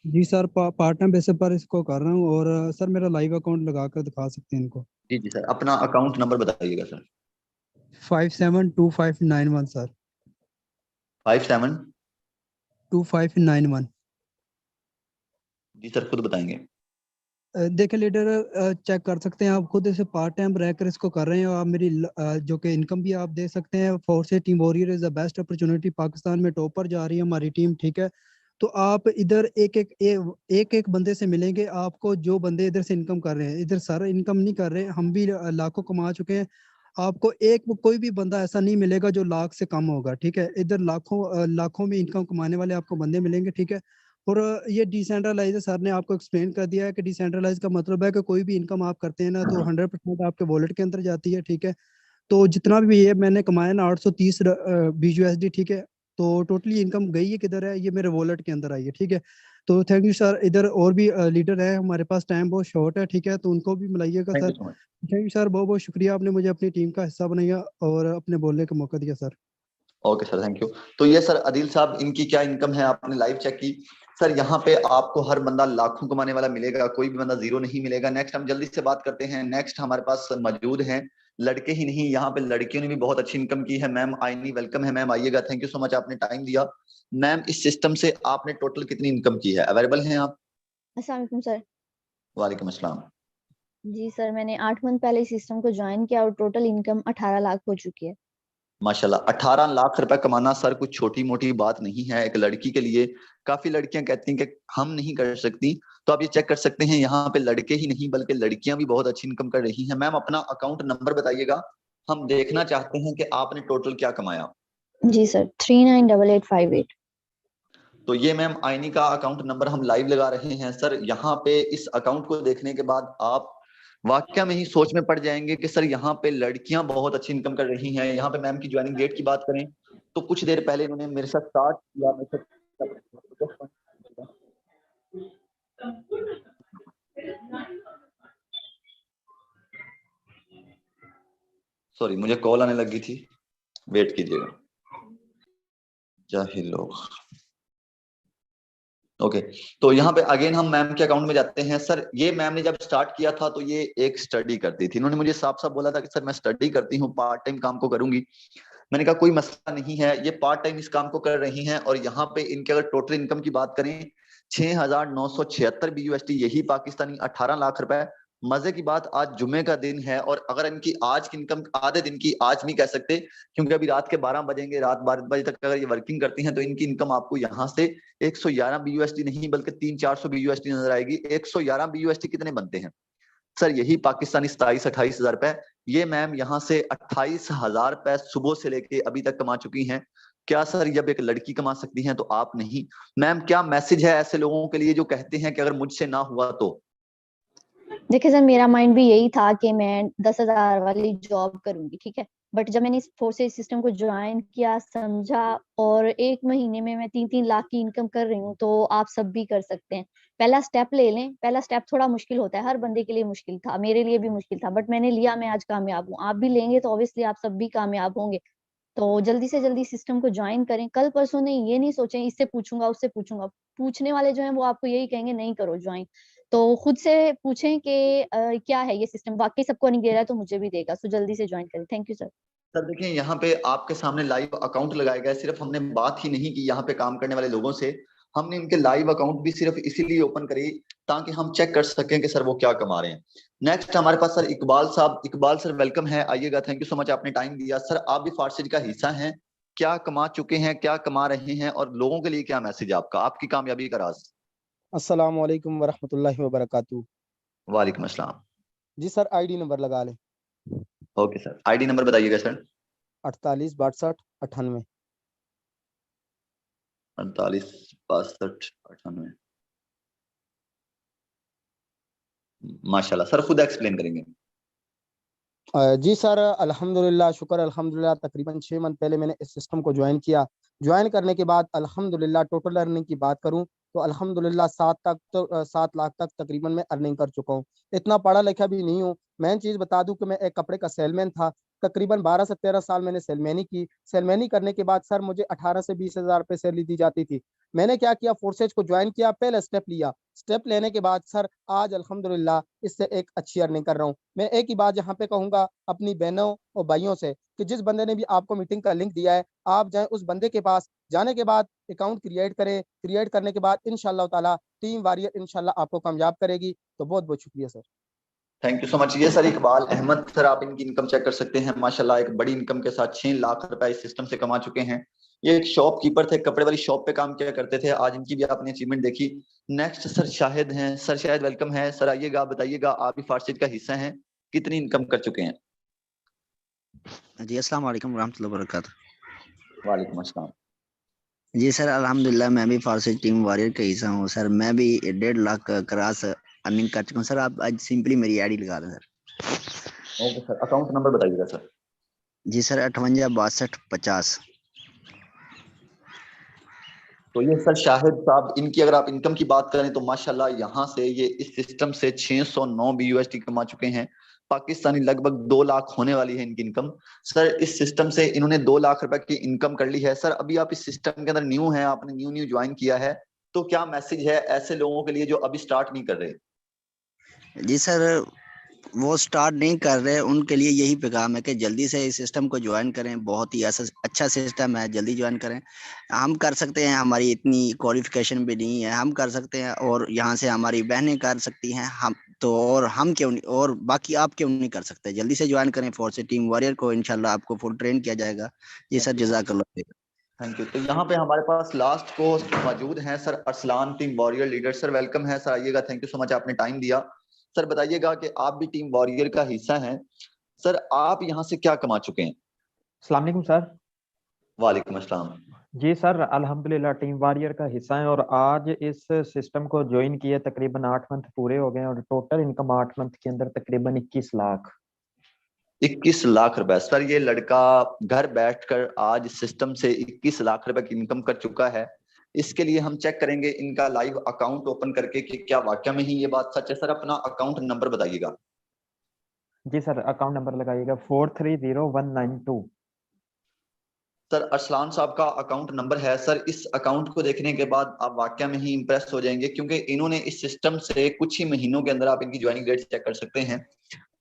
जी सर, पार्ट टाइम बेसिस पर इसको कर रहा हूँ। और सर मेरा लाइव अकाउंट लगा कर दिखा सकते हैं इनको। जी जी सर, अपना अकाउंट नंबर बताइएगा सर। 572591 सर, 57। 2591। जी सर, खुद बताएंगे। देखिए लीडर, चेक कर सकते हैं आप खुद, इसे पार्ट टाइम रहकर इसको कर रहे हैं। आप मेरी जो कि इनकम भी आप दे सकते हैं। Force team warrior is the best opportunity, Pakistan में टॉप पर जा रही है हमारी टीम, ठीक है। तो आप इधर एक बंदे से मिलेंगे आपको, जो बंदे इधर से इनकम कर रहे हैं। इधर सारा इनकम नहीं कर रहे, हम भी लाखों कमा चुके हैं। आपको कोई भी बंदा ऐसा नहीं मिलेगा जो लाख से कम होगा, ठीक है। इधर लाखों में इनकम कमाने वाले आपको बंदे मिलेंगे, ठीक है। और ये डिसेंट्रलाइज सर ने आपको एक्सप्लेन कर दिया है कि डिसेंट्रलाइज का मतलब है कि कोई भी इनकम आप करते हैं ना तो 100% आपके वॉलेट के अंदर जाती है, ठीक है। तो जितना भी ये मैंने कमाया ना 830 BUSD, ठीक है। तो टोटली इनकम गई है किधर है, ये मेरे वॉलेट के अंदर आई है, ठीक है। तो थैंक यू सर। इधर और भी लीडर है, हमारे पास टाइम बहुत शॉर्ट है, ठीक है, तो उनको भी मिलाइएगा thank sir. You so much. Thank you sir, बहुत बहुत शुक्रिया, आपने मुझे अपनी टीम का हिस्सा बनाया और अपने बोलने का मौका दिया sir. Okay sir, thank you. तो ये सर अदील साहब, इनकी क्या इनकम है आपने लाइव चेक की। सर यहाँ पे आपको हर बंदा लाखों कमाने वाला मिलेगा, कोई भी बंदा जीरो नहीं मिलेगा। नेक्स्ट हम जल्दी से बात करते हैं। नेक्स्ट हमारे पास मौजूद हैं लड़के ही नहीं, यहाँ पे लड़कियों ने भी बहुत अच्छी इनकम की है। मैम आईनी वेलकम है मैम, आइएगा, थैंक यू सो मच, आपने टाइम दिया। मैम इस सिस्टम से आपने टोटल कितनी इनकम की है, अवेलेबल हैं आप। अस्सलाम वालेकुम सर। वालेकुम अस्सलाम। जी सर, मैंने 8 मंथ पहले इस सिस्टम को ज्वाइन किया और टोटल इनकम 18 लाख हो चुकी है। माशाल्लाह, 18 लाख रुपए कमाना सर कुछ छोटी मोटी बात नहीं है एक लड़की के लिए। काफी लड़कियां कहती हैं कि हम नहीं कर सकती, तो आप ये चेक कर सकते हैं यहाँ पे लड़के ही नहीं बल्कि लड़कियां भी बहुत अच्छी इनकम कर रही हैं। मैम अपना अकाउंट नंबर बताइएगा, हम देखना चाहते हैं कि आपने टोटल क्या कमाया। जी सर, 398858। तो ये मैम आईनी का अकाउंट नंबर हम लाइव लगा रहे हैं। सर यहाँ पे इस अकाउंट को देखने के बाद आप वाकया में ही सोच में पड़ जाएंगे कि सर यहाँ पे लड़कियां बहुत अच्छी इनकम कर रही हैं। यहाँ पे मैम की ज्वाइनिंग डेट की बात करें तो कुछ देर पहले इन्होंने मेरे साथ स्टार्ट किया, मेरे साथ सॉरी मुझे कॉल आने लगी थी, वेट कीजिएगा। जाहिल लोग, ओके तो यहाँ पे अगेन हम मैम के अकाउंट में जाते हैं। सर ये मैम ने जब स्टार्ट किया था तो ये एक स्टडी करती थी। इन्होंने मुझे साफ साफ बोला था कि सर मैं स्टडी करती हूँ, पार्ट टाइम काम को करूंगी। मैंने कहा कोई मसला नहीं है, ये पार्ट टाइम इस काम को कर रही हैं। और यहाँ पे इनके अगर टोटल इनकम की बात करें 6,976 BUSD, यही पाकिस्तानी 18 लाख रुपए। मजे की बात आज जुमे का दिन है और अगर इनकी आज की इनकम आधे दिन की आज नहीं कह सकते क्योंकि अभी रात के 12 बजेंगे, रात 12 बजे तक अगर ये वर्किंग करती हैं तो इनकी इनकम आपको यहाँ से 111 BUSD नहीं बल्कि 300-400 BUSD नजर आएगी। 111 BUSD कितने बनते हैं सर? यही पाकिस्तानी 27-28 हजार रुपए। ये मैम यहाँ से 28,000 रुपए सुबह से लेके अभी तक कमा चुकी हैं। क्या सर जब एक लड़की कमा सकती हैं तो आप नहीं? मैम क्या मैसेज है ऐसे लोगों के लिए जो कहते हैं कि अगर मुझसे ना हुआ तो? देखिए सर, मेरा माइंड भी यही था कि मैं 10,000 वाली जॉब करूंगी, ठीक है। बट जब मैंने इस फोर्सेज सिस्टम को ज्वाइन किया, समझा, और 1 महीने में मैं 3-3 लाख की इनकम कर रही हूँ, तो आप सब भी कर सकते हैं। पहला स्टेप ले लें। पहला स्टेप थोड़ा मुश्किल होता है, हर बंदे के लिए मुश्किल था, मेरे लिए भी मुश्किल था, बट मैंने लिया, मैं आज कामयाब हूँ। आप भी लेंगे तो ऑब्वियसली आप सब भी कामयाब होंगे। तो जल्दी से जल्दी सिस्टम को ज्वाइन करें। कल परसों नहीं, ये नहीं सोचें इससे पूछूंगा उससे पूछूंगा। पूछने वाले जो हैं वो आपको यही कहेंगे नहीं करो ज्वाइन। तो खुद से पूछें कि क्या है ये सिस्टम, वाकई सबको नहीं दे रहा है तो मुझे भी देगा। सो जल्दी से ज्वाइन करें। Thank you sir. सर देखिए यहाँ पे आपके सामने लाइव अकाउंट लगाया गया है। सिर्फ हमने बात ही नहीं की यहाँ पे काम करने वाले लोगों से, हमने इनके लाइव अकाउंट भी सिर्फ इसीलिए ओपन करे ताकि हम चेक कर सकें कि सर वो क्या कमा रहे हैं। नेक्स्ट हमारे पास सर इकबाल साहब। इकबाल सर वेलकम है, आइएगा। थैंक यू सो मच, आपने टाइम दिया। सर आप भी फार्सिज का हिस्सा हैं, क्या कमा चुके हैं, क्या कमा रहे हैं और लोगों के लिए क्या मैसेज है आपका, आपकी कामयाबी का राज? अस्सलाम वालेकुम वरहमतुल्लाहि वबरकातुहू। वालेकुम अस्सलाम। जी सर, आईडी नंबर लगा लें। ओके सर, आईडी नंबर बताइएगा सर। 48 62 98। 48 62 98। माशाल्लाह सर, खुद एक्सप्लेन करेंगे। जी सर, अल्हम्दुलिल्लाह, शुक्र अल्हम्दुलिल्लाह। तकरीबन 6 मंथ पहले मैंने इस सिस्टम को ज्वाइन किया। ज्वाइन करने के बाद अल्हम्दुलिल्लाह टोटल अर्निंग की बात करूं तो अल्हम्दुलिल्लाह 7 लाख तक तकरीबन मैं अर्निंग कर चुका हूं। इतना पढ़ा लिखा भी नहीं हूं। मेन चीज़ बता दूं कि मैं एक कपड़े का सेलमैन था। तकरीबन 12 से 13 साल मैंने सेलमैनी की। सेलमैनी करने के बाद सर मुझे 18 से 20 हज़ार रुपये सैलरी दी जाती थी। मैंने क्या किया, फोर्सेज को ज्वाइन किया, पहला स्टेप लिया। स्टेप लेने के बाद सर आज अल्हम्दुलिल्लाह इससे एक अच्छी अर्निंग कर रहा हूँ। मैं एक ही बात यहाँ पे कहूँगा अपनी बहनों और भाइयों से कि जिस बंदे ने भी आपको मीटिंग का लिंक दिया है, आप जाएं उस बंदे के पास। जाने के बाद अकाउंट क्रिएट करें। क्रिएट करने के बाद इंशाल्लाह ताला टीम वॉरियर इंशाल्लाह आपको कामयाब करेगी। तो बहुत बहुत शुक्रिया sir. Thank you so much. ये सर इकबाल अहमद सर, आप इनकी इनकम चेक कर सकते हैं। माशाल्लाह एक बड़ी इनकम के साथ 6 लाख रुपए इस सिस्टम से कमा चुके हैं। ये एक शॉपकीपर थे, कपड़े वाली शॉप पे काम किया करते थे। आज इनकी भी आपने अचीवमेंट देखी। नेक्स्ट सर शाहिद हैं। सर शाहिद वेलकम है। सर आइएगा, बताइएगा आप भी फार्सिज का हिस्सा हैं, कितनी इनकम कर चुके हैं? जी अस्सलाम वालेकुम रहमतुल्लाहि व बरकातहू। वालेकुम अस्सलाम। जी सर, अल्हम्दुलिल्लाह मैं भी फार्सिज टीम वॉरियर का हिस्सा हूँ सर। मैं भी 1.5 लाख क्रॉस अर्निंग कर चुका हूँ सर। आप आज सिंपली मेरी आईडी लगा दें sir. Okay sir, account number बताइएगा सर। जी सर, 58 62 50। तो ये सर शाहिद साहब, इनकी अगर आप इनकम की बात करें तो माशाल्लाह यहाँ से ये इस सिस्टम से 609 BUSD कमा चुके हैं। पाकिस्तानी लगभग 2 लाख होने वाली है इनकी इनकम। सर इस सिस्टम से इन्होंने 2 लाख रुपए की इनकम कर ली है। सर अभी आप इस सिस्टम के अंदर न्यू हैं, आपने न्यू ज्वाइन किया है, तो क्या मैसेज है ऐसे लोगों के लिए जो अभी स्टार्ट नहीं कर रहे? जी सर, वो स्टार्ट नहीं कर रहे, उनके लिए यही पैगाम है कि जल्दी से इस सिस्टम को ज्वाइन करें। बहुत ही अच्छा सिस्टम है, जल्दी ज्वाइन करें। हम कर सकते हैं, हमारी इतनी क्वालिफिकेशन भी नहीं है, हम कर सकते हैं और यहाँ से हमारी बहनें कर सकती हैं। हम तो और हम क्यों नहीं, और बाकी आप क्यों नहीं कर सकते? जल्दी से ज्वाइन करें फोर्स टीम वॉरियर को, इंशाल्लाह आपको फुल ट्रेन किया जाएगा। जी सर, जज़ाकल्लाह। Thank you. तो यहाँ पे हमारे पास लास्ट को मौजूद हैं sir Arsalan, team warrior leader. Sir welcome है, सर आइएगा। थैंक यू सो मच, आपने टाइम दिया। सर बताइएगा कि आप भी टीम वॉरियर का हिस्सा हैं। सर आप यहाँ से क्या कमा चुके हैं? अस्सलाम वालेकुम सर। वालेकुम अस्सलाम। जी सर, अल्हम्दुलिल्लाह टीम वॉरियर का हिस्सा है और आज इस सिस्टम को ज्वाइन किए तकरीबन 8 मंथ पूरे हो गए और टोटल इनकम 8 मंथ के अंदर तकरीबन 21 लाख। 21 लाख रुपए सर, ये लड़का घर बैठकर आज इस सिस्टम से 21 लाख रुपए की इनकम कर चुका है। इसके लिए हम चेक करेंगे इनका लाइव अकाउंट ओपन करके कि क्या वाकई में ही ये बात सच है। सर अपना अकाउंट नंबर बताइएगा। जी सर, अकाउंट नंबर लगाइएगा 430192। सर अरसलान साहब का अकाउंट नंबर है। सर इस अकाउंट को देखने के बाद आप वाकई में ही इंप्रेस हो जाएंगे, क्योंकि इन्होंने इस सिस्टम से कुछ ही महीनों के अंदर, आप इनकी ज्वाइनिंग डेट चेक कर सकते हैं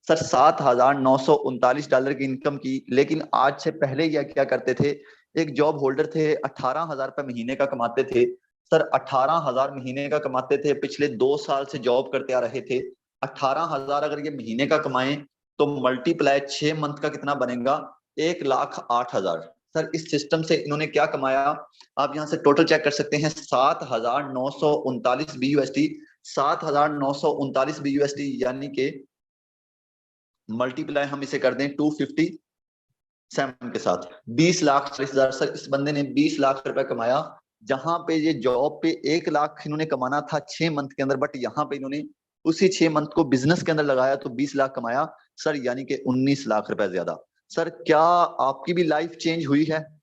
सर, $7,939 की इनकम की। लेकिन आज से पहले यह क्या करते थे, एक जॉब होल्डर थे, 18,000 रुपए महीने का कमाते थे सर, 18,000 महीने का कमाते थे। पिछले 2 साल से जॉब करते आ रहे थे। 18,000 अगर ये महीने का कमाएं तो मल्टीप्लाई 6 मंथ का कितना बनेगा, 1,08,000। सर इस सिस्टम से इन्होंने क्या कमाया, आप यहाँ से टोटल चेक कर सकते हैं, 7,939 BUSD, 7,939 BUSD, यानी कि मल्टीप्लाई हम इसे कर दें 257 के साथ, 20,40,000। सर इस बंदे ने 20 लाख रुपए कमाया, जहां पे ये जॉब पे 1 लाख इन्होंने कमाना था 6 मंथ के अंदर, बट यहाँ पे इन्होंने उसी 6 मंथ को बिजनेस के अंदर लगाया तो 20 लाख कमाया सर, यानी कि 19 लाख रुपए ज्यादा। सर क्या आपकी भी लाइफ चेंज हुई है?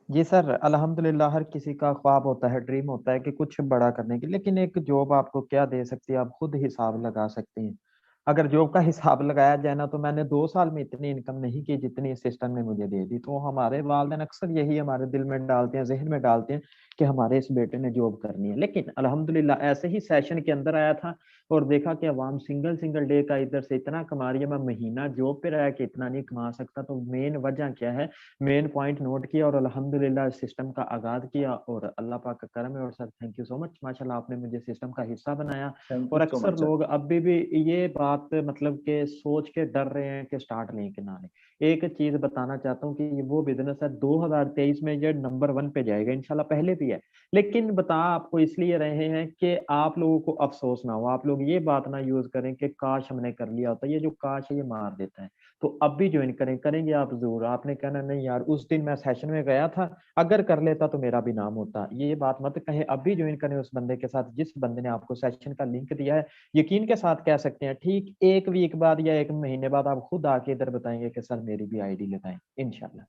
जी सर, अल्हम्दुलिल्लाह हर किसी का ख्वाब होता है, ड्रीम होता है कि कुछ बड़ा करने की, लेकिन एक जॉब आपको क्या दे सकती है आप खुद हिसाब लगा सकते हैं। अगर जॉब का हिसाब लगाया जाए ना तो मैंने 2 साल में इतनी इनकम नहीं की जितनी इस सिस्टम ने मुझे दे दी। तो हमारे वालिदैन अक्सर यही हमारे दिल में डालते हैं, ज़हन में डालते हैं कि हमारे इस बेटे ने जॉब करनी है। लेकिन अल्हम्दुलिल्लाह ऐसे ही सेशन के अंदर आया था और देखा कि अवाम सिंगल डे का इधर से इतना कमा रही है, मैं महीना जॉब पे रह के इतना नहीं कमा सकता। तो मेन वजह क्या है, मेन पॉइंट नोट किया और अल्हम्दुलिल्लाह सिस्टम का आगाज किया और अल्लाह पाक का करम है। और sir thank you so much, माशाल्लाह आपने मुझे सिस्टम का हिस्सा बनाया। और अक्सर लोग अभी भी ये बात मतलब के सोच के डर रहे हैं कि स्टार्ट लें कि ना लें। एक चीज बताना चाहता हूँ कि ये वो बिजनेस है 2023 में ये नंबर 1 पे जाएगा इंशाल्लाह, पहले भी है। लेकिन बता आपको इसलिए रहे हैं कि आप लोगों को अफसोस ना हो, आप लोग ये बात ना यूज करें कि काश हमने कर लिया होता। ये जो काश है ये मार देता है। तो अब भी ज्वाइन करेंगे आप जरूर। आपने कहना नहीं यार उस दिन मैं सेशन में गया था, अगर कर लेता तो मेरा भी नाम होता। ये बात मत कहें, अब भी ज्वाइन करें उस बंदे के साथ जिस बंदे ने आपको सेशन का लिंक दिया है। यकीन के साथ कह सकते हैं ठीक 1 वीक बाद या 1 महीने बाद आप खुद आके इधर बताएंगे कि सर मेरी भी आईडी लगाएं इंशाल्लाह।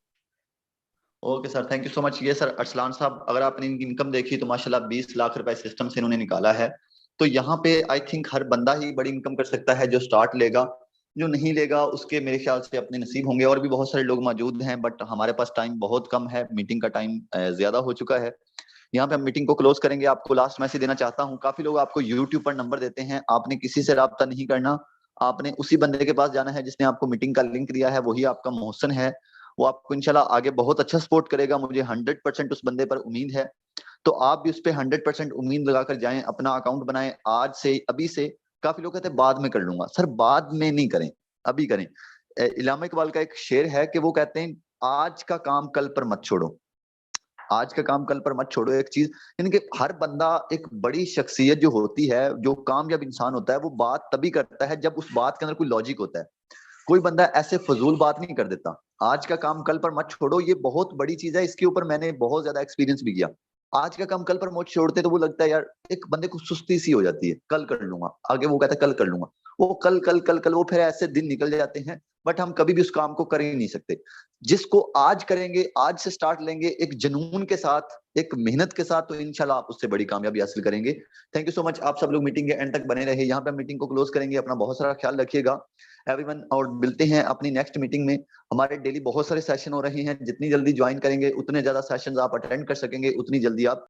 Okay sir, thank you so much. ये सर अरसलान साहब, अगर आपने इनकी इनकम देखी तो माशाल्लाह 20 लाख रुपए सिस्टम से इन्होंने निकाला है। तो यहाँ पे आई थिंक हर बंदा ही बड़ी इनकम कर सकता है जो स्टार्ट लेगा। जो नहीं लेगा उसके मेरे ख्याल से अपने नसीब होंगे। और भी बहुत सारे लोग मौजूद हैं, बट हमारे पास टाइम बहुत कम है, मीटिंग का टाइम ज्यादा हो चुका है। यहाँ पे हम मीटिंग को क्लोज करेंगे। आपको लास्ट मैसेज देना चाहता हूँ, काफी लोग आपको यूट्यूब पर नंबर देते हैं, आपने किसी से राब्ता नहीं करना। आपने उसी बंदे के पास जाना है जिसने आपको मीटिंग का लिंक दिया है, वही आपका मोहसन है। वो आपको इंशाल्लाह आगे बहुत अच्छा सपोर्ट करेगा, मुझे 100% उस बंदे पर उम्मीद है। तो आप भी उस पर 100% उम्मीद लगाकर जाएं, अपना अकाउंट बनाएं आज से, अभी से। काफी लोग कहते हैं बाद में कर लूंगा, सर बाद में नहीं करें, अभी करें। इलामा इकबाल का एक शेर है कि वो कहते हैं आज का काम कल पर मत छोड़ो, आज का काम कल पर मत छोड़ो। एक चीज यानी कि हर बंदा, एक बड़ी शख्सियत जो होती है, जो कामयाब इंसान होता है, वो बात तभी करता है जब उस बात के अंदर कोई लॉजिक होता है। कोई बंदा ऐसे फजूल बात नहीं कर देता। आज का काम कल पर मत छोड़ो, ये बहुत बड़ी चीज है। इसके ऊपर मैंने बहुत ज्यादा एक्सपीरियंस भी किया। आज का काम कल पर मत छोड़ते तो वो लगता है यार, एक बंदे को सुस्ती सी हो जाती है, कल कर लूंगा, आगे वो कहता है कल कर लूंगा, वो कल कल कल कल, वो फिर ऐसे दिन निकल जाते हैं, बट हम कभी भी उस काम को कर ही नहीं सकते। जिसको आज करेंगे, आज से स्टार्ट लेंगे एक जुनून के साथ, एक मेहनत के साथ, तो इंशाल्लाह आप उससे बड़ी कामयाबी हासिल करेंगे। Thank you so much. आप सब लोग मीटिंग के एंड तक बने रहे। यहाँ पे मीटिंग को क्लोज करेंगे। अपना बहुत सारा ख्याल रखिएगा एवरीवन, और मिलते हैं अपनी नेक्स्ट मीटिंग में। हमारे डेली बहुत सारे सेशन हो रहे हैं, जितनी जल्दी ज्वाइन करेंगे उतने ज्यादा सेशंस आप अटेंड कर सकेंगे, उतनी जल्दी आप